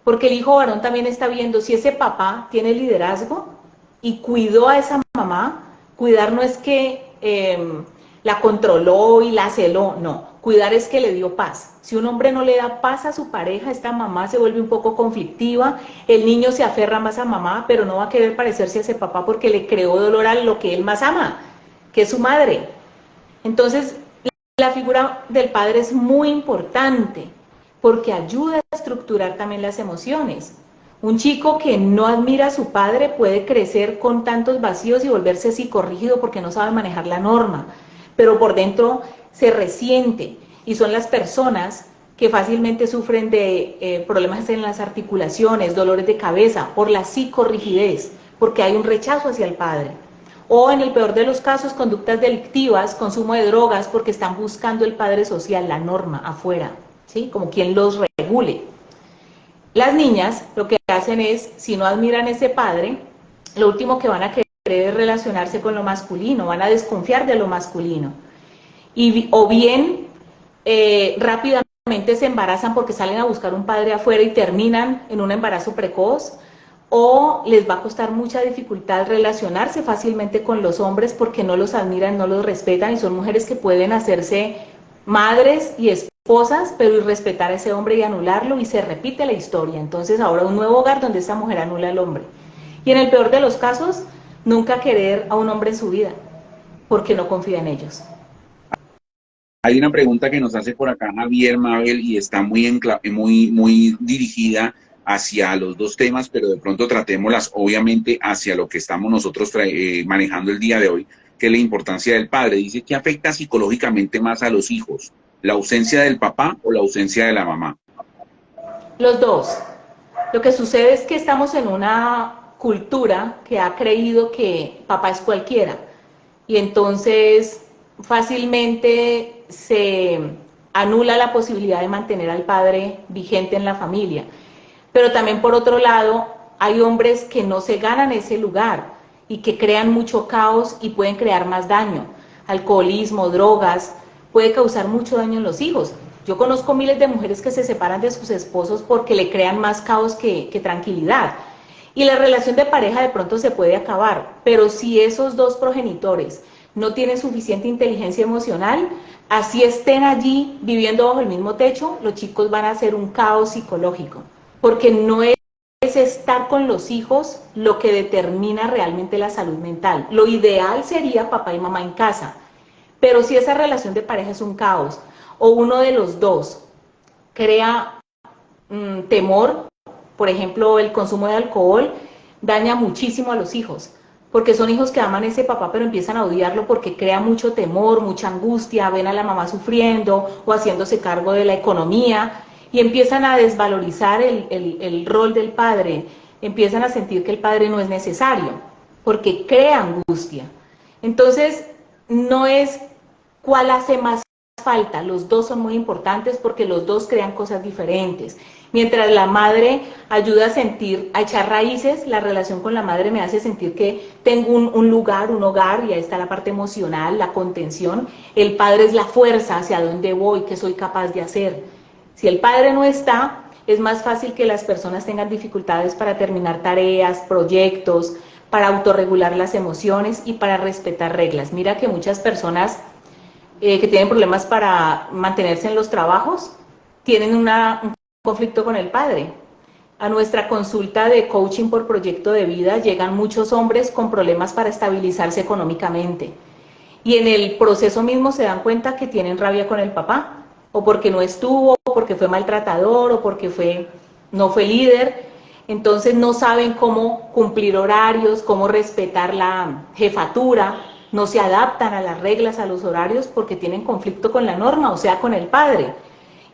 porque el hijo varón también está viendo si ese papá tiene liderazgo y cuidó a esa mamá. Cuidar no es que la controló y la celó, no. Cuidar es que le dio paz. Si un hombre no le da paz a su pareja, esta mamá se vuelve un poco conflictiva, el niño se aferra más a mamá, pero no va a querer parecerse a ese papá porque le creó dolor a lo que él más ama, que es su madre. Entonces, la figura del padre es muy importante porque ayuda a estructurar también las emociones. Un chico que no admira a su padre puede crecer con tantos vacíos y volverse psicorrígido porque no sabe manejar la norma, pero por dentro se resiente y son las personas que fácilmente sufren de problemas en las articulaciones, dolores de cabeza, por la psicorrigidez, porque hay un rechazo hacia el padre. O en el peor de los casos, conductas delictivas, consumo de drogas, porque están buscando el padre social, la norma, afuera, ¿sí? Como quien los regule. Las niñas lo que hacen es, si no admiran a ese padre, lo último que van a querer es relacionarse con lo masculino, van a desconfiar de lo masculino. O bien rápidamente se embarazan porque salen a buscar un padre afuera y terminan en un embarazo precoz, o les va a costar mucha dificultad relacionarse fácilmente con los hombres porque no los admiran, no los respetan, y son mujeres que pueden hacerse madres y esposas, pero irrespetar a ese hombre y anularlo, y se repite la historia. Entonces ahora un nuevo hogar donde esa mujer anula al hombre. Y en el peor de los casos, nunca querer a un hombre en su vida, porque no confía en ellos. Hay una pregunta que nos hace por acá Javier Mabel y está muy dirigida hacia los dos temas, pero de pronto tratémoslas obviamente hacia lo que estamos nosotros manejando el día de hoy, que es la importancia del padre. Dice que afecta psicológicamente más a los hijos, la ausencia del papá o la ausencia de la mamá. Los dos. Lo que sucede es que estamos en una cultura que ha creído que papá es cualquiera, y entonces fácilmente se anula la posibilidad de mantener al padre vigente en la familia. Pero también por otro lado, hay hombres que no se ganan ese lugar y que crean mucho caos y pueden crear más daño. Alcoholismo, drogas, puede causar mucho daño en los hijos. Yo conozco miles de mujeres que se separan de sus esposos porque le crean más caos que tranquilidad. Y la relación de pareja de pronto se puede acabar, pero si esos dos progenitores no tienen suficiente inteligencia emocional, así estén allí viviendo bajo el mismo techo, los chicos van a hacer un caos psicológico, porque no es estar con los hijos lo que determina realmente la salud mental. Lo ideal sería papá y mamá en casa, pero si esa relación de pareja es un caos, o uno de los dos crea temor, por ejemplo, el consumo de alcohol daña muchísimo a los hijos, porque son hijos que aman a ese papá, pero empiezan a odiarlo porque crea mucho temor, mucha angustia, ven a la mamá sufriendo o haciéndose cargo de la economía, y empiezan a desvalorizar el rol del padre, empiezan a sentir que el padre no es necesario, porque crea angustia. Entonces, no es cuál hace más falta, los dos son muy importantes porque los dos crean cosas diferentes. Mientras la madre ayuda a sentir, a echar raíces, la relación con la madre me hace sentir que tengo un lugar, un hogar, y ahí está la parte emocional, la contención. El padre es la fuerza hacia dónde voy, qué soy capaz de hacer. Si el padre no está, es más fácil que las personas tengan dificultades para terminar tareas, proyectos, para autorregular las emociones y para respetar reglas. Mira que muchas personas que tienen problemas para mantenerse en los trabajos tienen un conflicto con el padre. A nuestra consulta de coaching por proyecto de vida llegan muchos hombres con problemas para estabilizarse económicamente. Y en el proceso mismo se dan cuenta que tienen rabia con el papá, o porque no estuvo, o porque fue maltratador, o porque no fue líder. Entonces no saben cómo cumplir horarios, cómo respetar la jefatura, no se adaptan a las reglas, a los horarios, porque tienen conflicto con la norma, o sea, con el padre.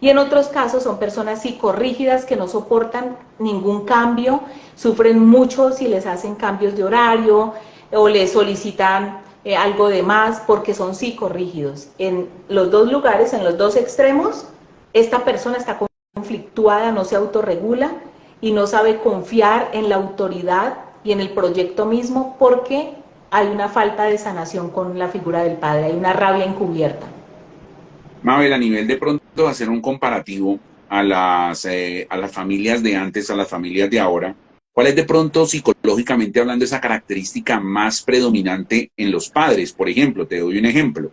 Y en otros casos son personas psicorrígidas que no soportan ningún cambio, sufren mucho si les hacen cambios de horario o les solicitan algo de más porque son psicorrígidos. En los dos lugares, en los dos extremos, esta persona está conflictuada, no se autorregula y no sabe confiar en la autoridad y en el proyecto mismo porque hay una falta de sanación con la figura del padre, hay una rabia encubierta. Mabel, a nivel de pronto hacer un comparativo a las familias de antes, a las familias de ahora, ¿cuál es de pronto psicológicamente hablando esa característica más predominante en los padres? Por ejemplo, te doy un ejemplo.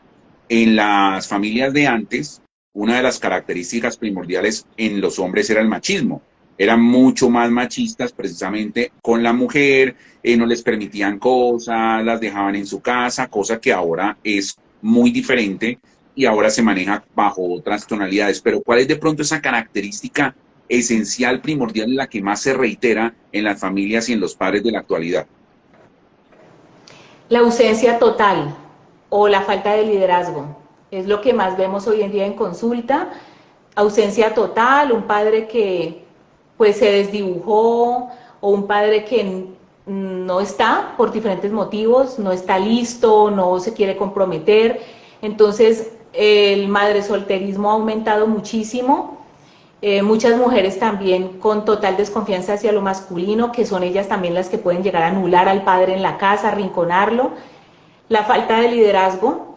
En las familias de antes, una de las características primordiales en los hombres era el machismo. Eran mucho más machistas precisamente con la mujer, no les permitían cosas, las dejaban en su casa, cosa que ahora es muy diferente y ahora se maneja bajo otras tonalidades. Pero ¿cuál es de pronto esa característica esencial, primordial, en la que más se reitera en las familias y en los padres de la actualidad? La ausencia total o la falta de liderazgo es lo que más vemos hoy en día en consulta. Ausencia total, un padre que pues se desdibujó o un padre que no está por diferentes motivos, no está listo, no se quiere comprometer. Entonces el madresolterismo ha aumentado muchísimo. Muchas mujeres también con total desconfianza hacia lo masculino, que son ellas también las que pueden llegar a anular al padre en la casa, arrinconarlo. La falta de liderazgo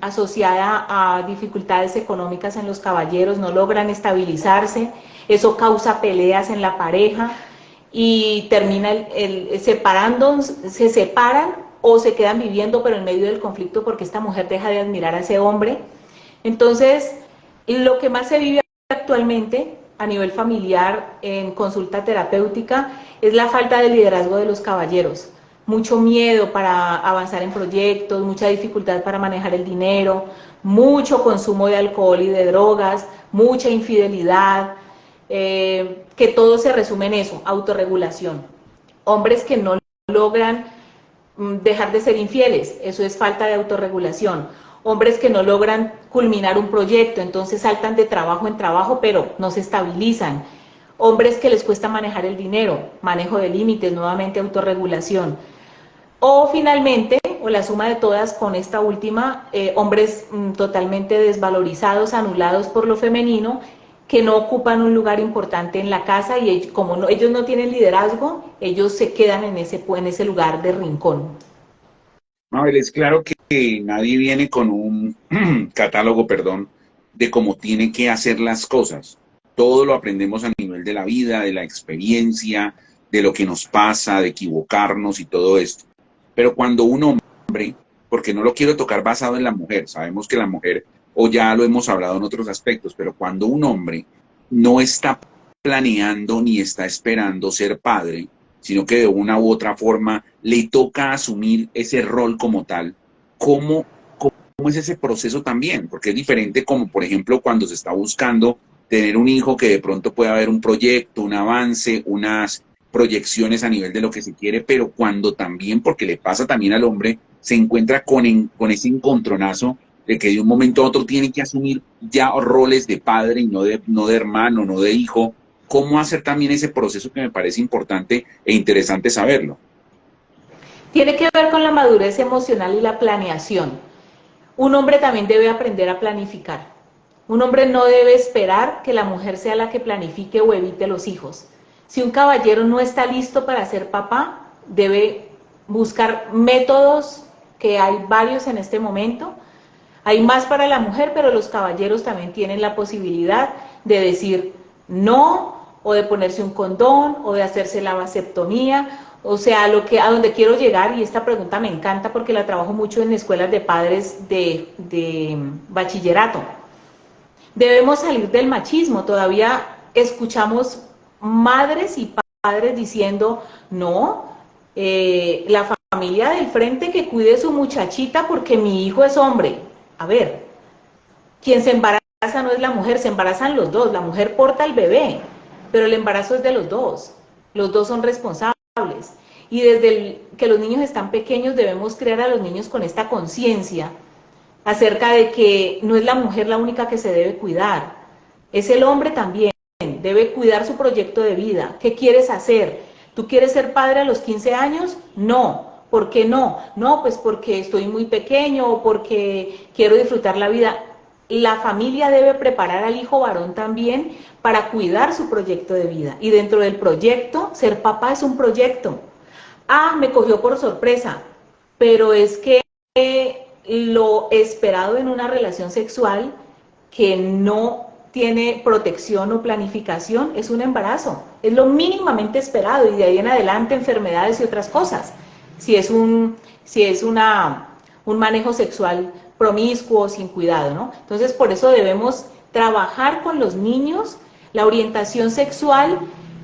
asociada a dificultades económicas en los caballeros, no logran estabilizarse, eso causa peleas en la pareja y termina se separan o se quedan viviendo pero en medio del conflicto porque esta mujer deja de admirar a ese hombre. Entonces, lo que más se vive actualmente a nivel familiar en consulta terapéutica es la falta de liderazgo de los caballeros. Mucho miedo para avanzar en proyectos, mucha dificultad para manejar el dinero, mucho consumo de alcohol y de drogas, mucha infidelidad, que todo se resume en eso, autorregulación. Hombres que no logran dejar de ser infieles, eso es falta de autorregulación. Hombres que no logran culminar un proyecto, entonces saltan de trabajo en trabajo, pero no se estabilizan. Hombres que les cuesta manejar el dinero, manejo de límites, nuevamente autorregulación. O finalmente, o la suma de todas con esta última, hombres totalmente desvalorizados, anulados por lo femenino, que no ocupan un lugar importante en la casa y como ellos no tienen liderazgo, ellos se quedan en ese lugar de rincón. Mabel, es claro que nadie viene con un catálogo, perdón, de cómo tiene que hacer las cosas. Todo lo aprendemos a nivel de la vida, de la experiencia, de lo que nos pasa, de equivocarnos y todo esto. Pero cuando un hombre, porque no lo quiero tocar basado en la mujer, sabemos que la mujer, o ya lo hemos hablado en otros aspectos, pero cuando un hombre no está planeando ni está esperando ser padre, sino que de una u otra forma le toca asumir ese rol como tal, ¿cómo es ese proceso también? Porque es diferente como, por ejemplo, cuando se está buscando tener un hijo que de pronto pueda haber un proyecto, un avance, unas proyecciones a nivel de lo que se quiere, pero cuando también, porque le pasa también al hombre, se encuentra con ese encontronazo de que de un momento a otro tiene que asumir ya roles de padre y no de hermano, no de hijo. ¿Cómo hacer también ese proceso que me parece importante e interesante saberlo? Tiene que ver con la madurez emocional y la planeación. Un hombre también debe aprender a planificar. Un hombre no debe esperar que la mujer sea la que planifique o evite los hijos. Si un caballero no está listo para ser papá, debe buscar métodos, que hay varios en este momento. Hay más para la mujer, pero los caballeros también tienen la posibilidad de decir no, o de ponerse un condón, o de hacerse la vasectomía, O sea, a donde quiero llegar, y esta pregunta me encanta porque la trabajo mucho en escuelas de padres de bachillerato. Debemos salir del machismo. Todavía escuchamos madres y padres diciendo, no, la familia del frente que cuide su muchachita porque mi hijo es hombre. A ver, quien se embaraza no es la mujer, se embarazan los dos. La mujer porta el bebé, pero el embarazo es de los dos. Los dos son responsables. Y desde que los niños están pequeños debemos crear a los niños con esta conciencia acerca de que no es la mujer la única que se debe cuidar, es el hombre también, debe cuidar su proyecto de vida. ¿Qué quieres hacer? ¿Tú quieres ser padre a los 15 años? No. ¿Por qué no? No, pues porque estoy muy pequeño o porque quiero disfrutar la vida. La familia debe preparar al hijo varón también para cuidar su proyecto de vida. Y dentro del proyecto, ser papá es un proyecto. Ah, me cogió por sorpresa, pero es que lo esperado en una relación sexual que no tiene protección o planificación es un embarazo. Es lo mínimamente esperado y de ahí en adelante enfermedades y otras cosas. Si es un manejo sexual promiscuo, sin cuidado, ¿no? Entonces, por eso debemos trabajar con los niños. La orientación sexual,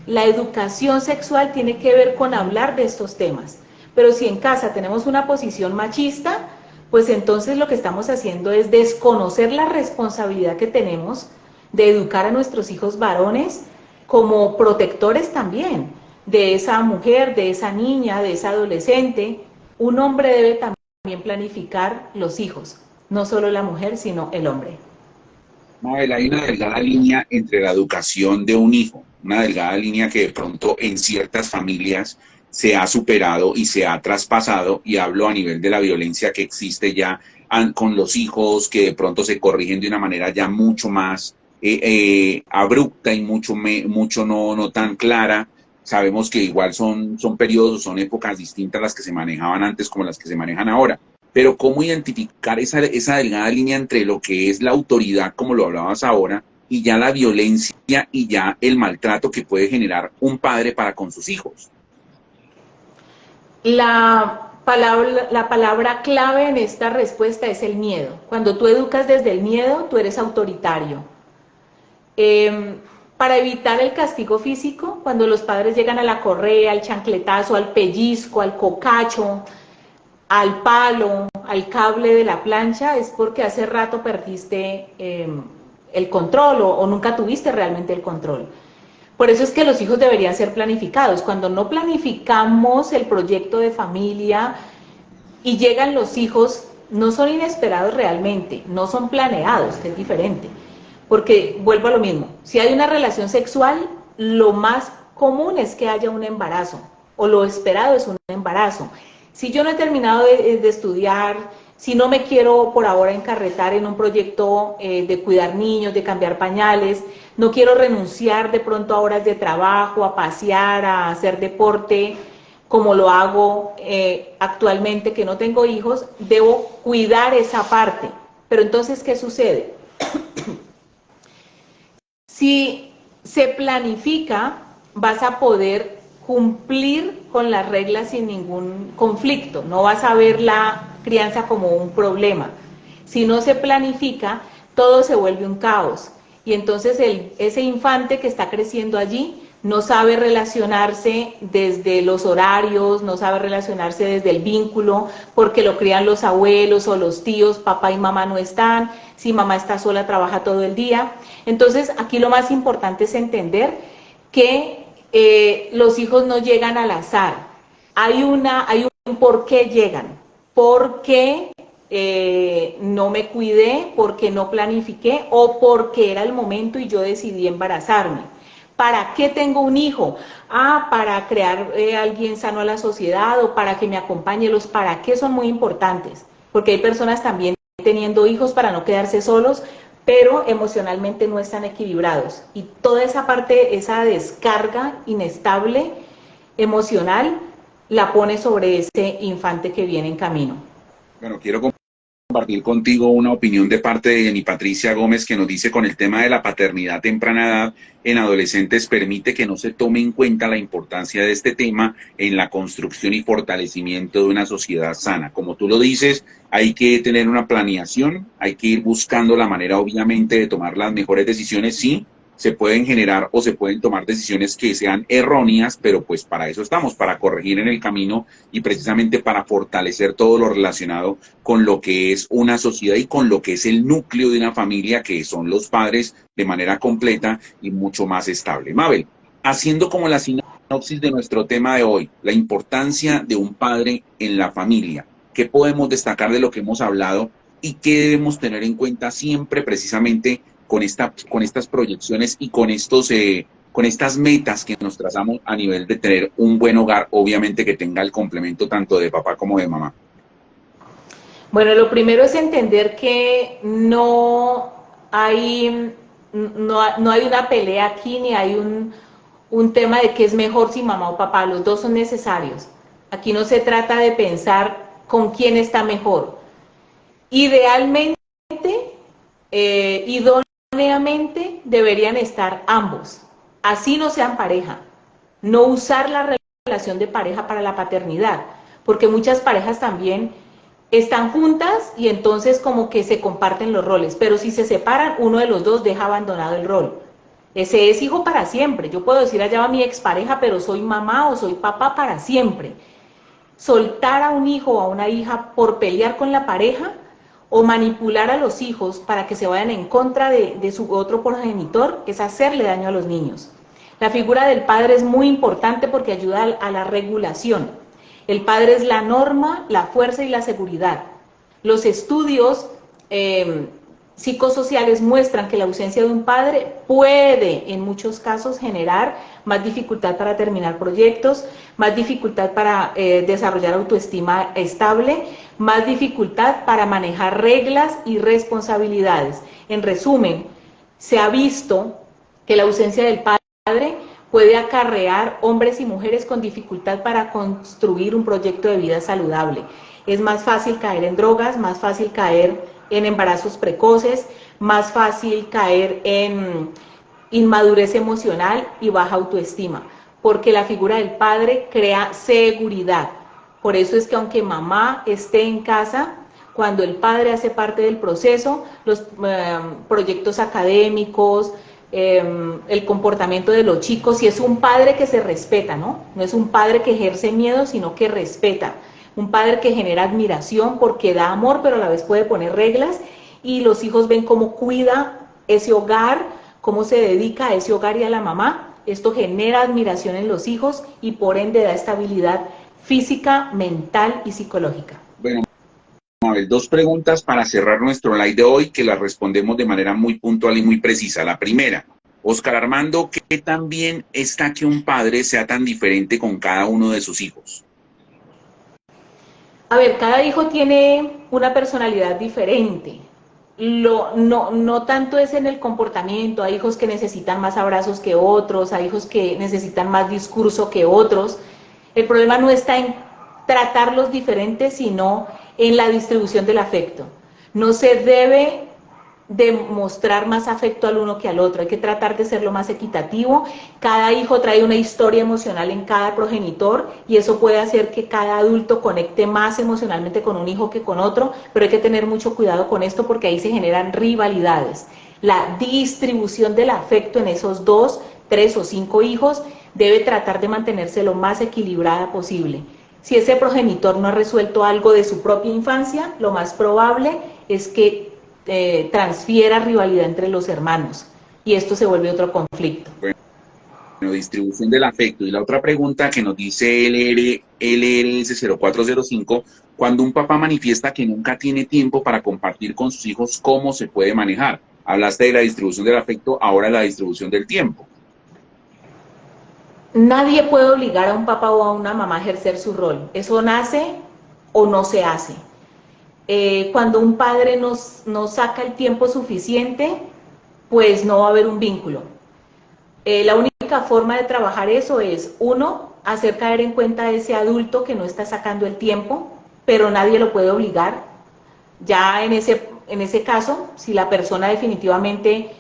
la educación sexual tiene que ver con hablar de estos temas. Pero si en casa tenemos una posición machista, pues entonces lo que estamos haciendo es desconocer la responsabilidad que tenemos de educar a nuestros hijos varones como protectores también de esa mujer, de esa niña, de esa adolescente. Un hombre debe también planificar los hijos, no solo la mujer, sino el hombre. Mabel, hay una delgada línea entre la educación de un hijo, una delgada línea que de pronto en ciertas familias se ha superado y se ha traspasado, y hablo a nivel de la violencia que existe ya con los hijos, que de pronto se corrigen de una manera ya mucho más abrupta y mucho no tan clara. Sabemos que igual son periodos, son épocas distintas las que se manejaban antes como las que se manejan ahora. Pero ¿cómo identificar esa delgada línea entre lo que es la autoridad, como lo hablabas ahora, y ya la violencia y ya el maltrato que puede generar un padre para con sus hijos? La palabra clave en esta respuesta es el miedo. Cuando tú educas desde el miedo, tú eres autoritario. Para evitar el castigo físico, cuando los padres llegan a la correa, al chancletazo, al pellizco, al cocacho, al palo, al cable de la plancha, es porque hace rato perdiste el control o nunca tuviste realmente el control. Por eso es que los hijos deberían ser planificados. Cuando no planificamos el proyecto de familia y llegan los hijos, no son inesperados realmente, no son planeados, que es diferente. Porque vuelvo a lo mismo, si hay una relación sexual, lo más común es que haya un embarazo, o lo esperado es un embarazo. Si yo no he terminado de estudiar, si no me quiero por ahora encarretar en un proyecto de cuidar niños, de cambiar pañales, no quiero renunciar de pronto a horas de trabajo, a pasear, a hacer deporte, como lo hago actualmente que no tengo hijos, debo cuidar esa parte. Pero entonces, ¿qué sucede? Si se planifica, vas a poder cumplir con las reglas sin ningún conflicto, no vas a ver la crianza como un problema. Si no se planifica, todo se vuelve un caos y entonces ese infante que está creciendo allí no sabe relacionarse desde los horarios, no sabe relacionarse desde el vínculo, porque lo crían los abuelos o los tíos, papá y mamá no están, si mamá está sola trabaja todo el día. Entonces aquí lo más importante es entender que los hijos no llegan al azar, hay un por qué llegan, porque no me cuidé, porque no planifiqué o porque era el momento y yo decidí embarazarme. ¿Para qué tengo un hijo? Ah, para crear alguien sano a la sociedad o para que me acompañe. Los para qué son muy importantes, porque hay personas también teniendo hijos para no quedarse solos, pero emocionalmente no están equilibrados. Y toda esa parte, esa descarga inestable emocional, la pone sobre ese infante que viene en camino. Bueno, quiero compartir contigo una opinión de parte de Jenny Patricia Gómez, que nos dice: con el tema de la paternidad temprana edad en adolescentes permite que no se tome en cuenta la importancia de este tema en la construcción y fortalecimiento de una sociedad sana. Como tú lo dices, hay que tener una planeación, hay que ir buscando la manera obviamente de tomar las mejores decisiones. Sí, se pueden generar o se pueden tomar decisiones que sean erróneas, pero pues para eso estamos, para corregir en el camino y precisamente para fortalecer todo lo relacionado con lo que es una sociedad y con lo que es el núcleo de una familia, que son los padres, de manera completa y mucho más estable. Mabel, haciendo como la sinopsis de nuestro tema de hoy, la importancia de un padre en la familia, ¿qué podemos destacar de lo que hemos hablado y qué debemos tener en cuenta siempre precisamente con estas proyecciones y con estas metas que nos trazamos a nivel de tener un buen hogar, obviamente que tenga el complemento tanto de papá como de mamá? Bueno, lo primero es entender que no hay una pelea aquí, ni hay un tema de qué es mejor, si mamá o papá. Los dos son necesarios. Aquí no se trata de pensar con quién está mejor. Idealmente, idóneamente deberían estar ambos, así no sean pareja. No usar la relación de pareja para la paternidad, porque muchas parejas también están juntas y entonces como que se comparten los roles, pero si se separan, uno de los dos deja abandonado el rol. Ese es hijo para siempre. Yo puedo decir: allá va mi expareja, pero soy mamá o soy papá para siempre. Soltar a un hijo o a una hija por pelear con la pareja, o manipular a los hijos para que se vayan en contra de su otro progenitor, es hacerle daño a los niños. La figura del padre es muy importante porque ayuda a la regulación. El padre es la norma, la fuerza y la seguridad. Los estudios psicosociales muestran que la ausencia de un padre puede, en muchos casos, generar más dificultad para terminar proyectos, más dificultad para desarrollar autoestima estable, más dificultad para manejar reglas y responsabilidades. En resumen, se ha visto que la ausencia del padre puede acarrear hombres y mujeres con dificultad para construir un proyecto de vida saludable. Es más fácil caer en drogas, más fácil caer en embarazos precoces, más fácil caer en inmadurez emocional y baja autoestima, porque la figura del padre crea seguridad. Por eso es que aunque mamá esté en casa, cuando el padre hace parte del proceso, los proyectos académicos, el comportamiento de los chicos, si es un padre que se respeta, ¿no? No es un padre que ejerce miedo, sino que respeta. Un padre que genera admiración porque da amor, pero a la vez puede poner reglas, y los hijos ven cómo cuida ese hogar, cómo se dedica a ese hogar y a la mamá. Esto genera admiración en los hijos y por ende da estabilidad física, mental y psicológica. Bueno, Mabel, dos preguntas para cerrar nuestro live de hoy que las respondemos de manera muy puntual y muy precisa. La primera: Oscar Armando, ¿qué tan bien está que un padre sea tan diferente con cada uno de sus hijos? A ver, cada hijo tiene una personalidad diferente. No tanto es en el comportamiento. Hay hijos que necesitan más abrazos que otros, hay hijos que necesitan más discurso que otros. El problema no está en tratarlos diferentes, sino en la distribución del afecto. No se debe demostrar más afecto al uno que al otro. Hay que tratar de ser lo más equitativo. Cada hijo trae una historia emocional en cada progenitor y eso puede hacer que cada adulto conecte más emocionalmente con un hijo que con otro, pero hay que tener mucho cuidado con esto porque ahí se generan rivalidades. La distribución del afecto en esos 2, 3 o 5 hijos debe tratar de mantenerse lo más equilibrada posible. Si ese progenitor no ha resuelto algo de su propia infancia, lo más probable es que transfiera rivalidad entre los hermanos y esto se vuelve otro conflicto. Bueno, distribución del afecto. Y la otra pregunta que nos dice LRS0405: cuando un papá manifiesta que nunca tiene tiempo para compartir con sus hijos, ¿cómo se puede manejar? Hablaste de la distribución del afecto, ahora la distribución del tiempo. Nadie puede obligar a un papá o a una mamá a ejercer su rol. Eso nace o no se hace. Cuando un padre no saca el tiempo suficiente, pues no va a haber un vínculo. La única forma de trabajar eso es, uno, hacer caer en cuenta a ese adulto que no está sacando el tiempo, pero nadie lo puede obligar. Ya en ese caso, si la persona definitivamente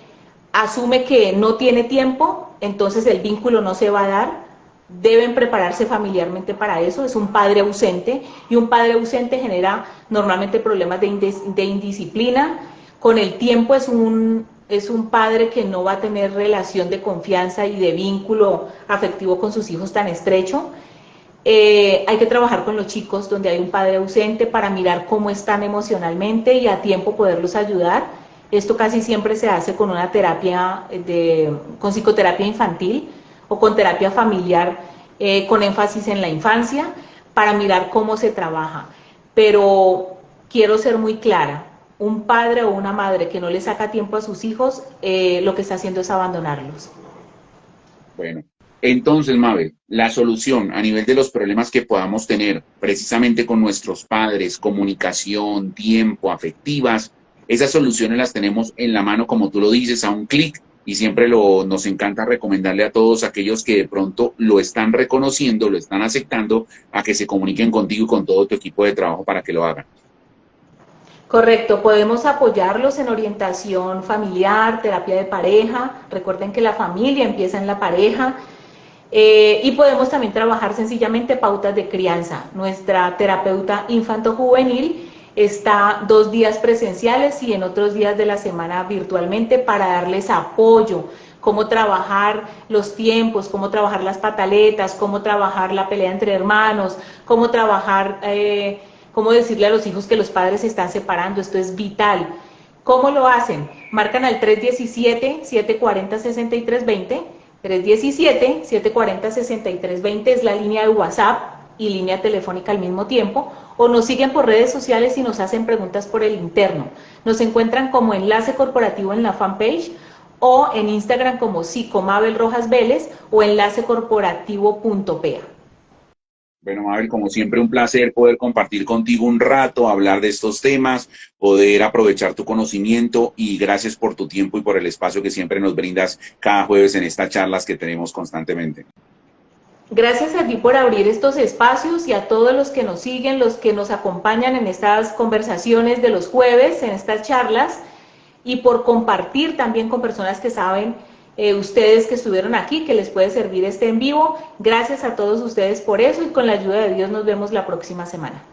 asume que no tiene tiempo, entonces el vínculo no se va a dar. Deben prepararse familiarmente para eso. Es un padre ausente y un padre ausente genera normalmente problemas de indisciplina. Con el tiempo es un padre que no va a tener relación de confianza y de vínculo afectivo con sus hijos tan estrecho. Hay que trabajar con los chicos donde hay un padre ausente para mirar cómo están emocionalmente y a tiempo poderlos ayudar. Esto casi siempre se hace con una terapia, con psicoterapia infantil o con terapia familiar con énfasis en la infancia para mirar cómo se trabaja. Pero quiero ser muy clara, un padre o una madre que no le saca tiempo a sus hijos, lo que está haciendo es abandonarlos. Bueno, entonces, Mabel, la solución a nivel de los problemas que podamos tener precisamente con nuestros padres, comunicación, tiempo, afectivas, esas soluciones las tenemos en la mano, como tú lo dices, a un clic, y siempre nos encanta recomendarle a todos aquellos que de pronto lo están reconociendo, lo están aceptando, a que se comuniquen contigo y con todo tu equipo de trabajo para que lo hagan. Correcto, podemos apoyarlos en orientación familiar, terapia de pareja. Recuerden que la familia empieza en la pareja. Y podemos también trabajar sencillamente pautas de crianza. Nuestra terapeuta infanto-juvenil está 2 días presenciales y en otros días de la semana virtualmente para darles apoyo, cómo trabajar los tiempos, cómo trabajar las pataletas, cómo trabajar la pelea entre hermanos, cómo trabajar, cómo decirle a los hijos que los padres se están separando. Esto es vital. ¿Cómo lo hacen? Marcan al 317-740-6320. 317-740-6320 es la línea de WhatsApp y línea telefónica al mismo tiempo, o nos siguen por redes sociales y nos hacen preguntas por el interno. Nos encuentran como Enlace Corporativo en la fanpage o en Instagram como Psicomabel Rojas Vélez o enlacecorporativo.pa. Bueno, Mabel, como siempre, un placer poder compartir contigo un rato, hablar de estos temas, poder aprovechar tu conocimiento y gracias por tu tiempo y por el espacio que siempre nos brindas cada jueves en estas charlas que tenemos constantemente. Gracias a ti por abrir estos espacios y a todos los que nos siguen, los que nos acompañan en estas conversaciones de los jueves, en estas charlas, y por compartir también con personas que saben, ustedes que estuvieron aquí, que les puede servir este en vivo. Gracias a todos ustedes por eso y con la ayuda de Dios nos vemos la próxima semana.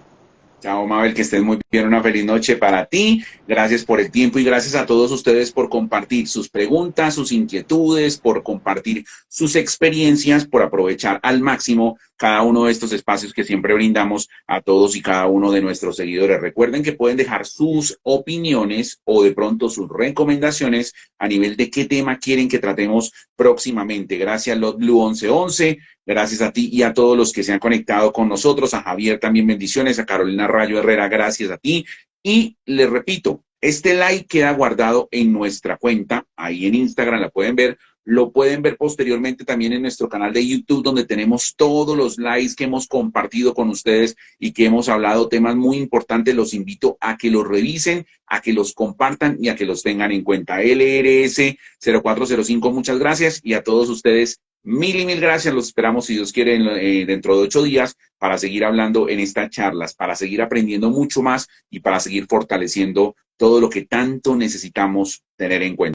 Chao, Mabel, que estés muy bien, una feliz noche para ti. Gracias por el tiempo y gracias a todos ustedes por compartir sus preguntas, sus inquietudes, por compartir sus experiencias, por aprovechar al máximo cada uno de estos espacios que siempre brindamos a todos y cada uno de nuestros seguidores. Recuerden que pueden dejar sus opiniones o de pronto sus recomendaciones a nivel de qué tema quieren que tratemos próximamente. Gracias, Lot Blue 1111. Gracias a ti y a todos los que se han conectado con nosotros. A Javier también bendiciones. A Carolina Rayo Herrera, gracias a ti. Y les repito, este like queda guardado en nuestra cuenta. Ahí en Instagram la pueden ver. Lo pueden ver posteriormente también en nuestro canal de YouTube, donde tenemos todos los likes que hemos compartido con ustedes y que hemos hablado temas muy importantes. Los invito a que los revisen, a que los compartan y a que los tengan en cuenta. LRS 0405, muchas gracias. Y a todos ustedes, mil y mil gracias. Los esperamos, si Dios quiere, dentro de 8 días para seguir hablando en estas charlas, para seguir aprendiendo mucho más y para seguir fortaleciendo todo lo que tanto necesitamos tener en cuenta.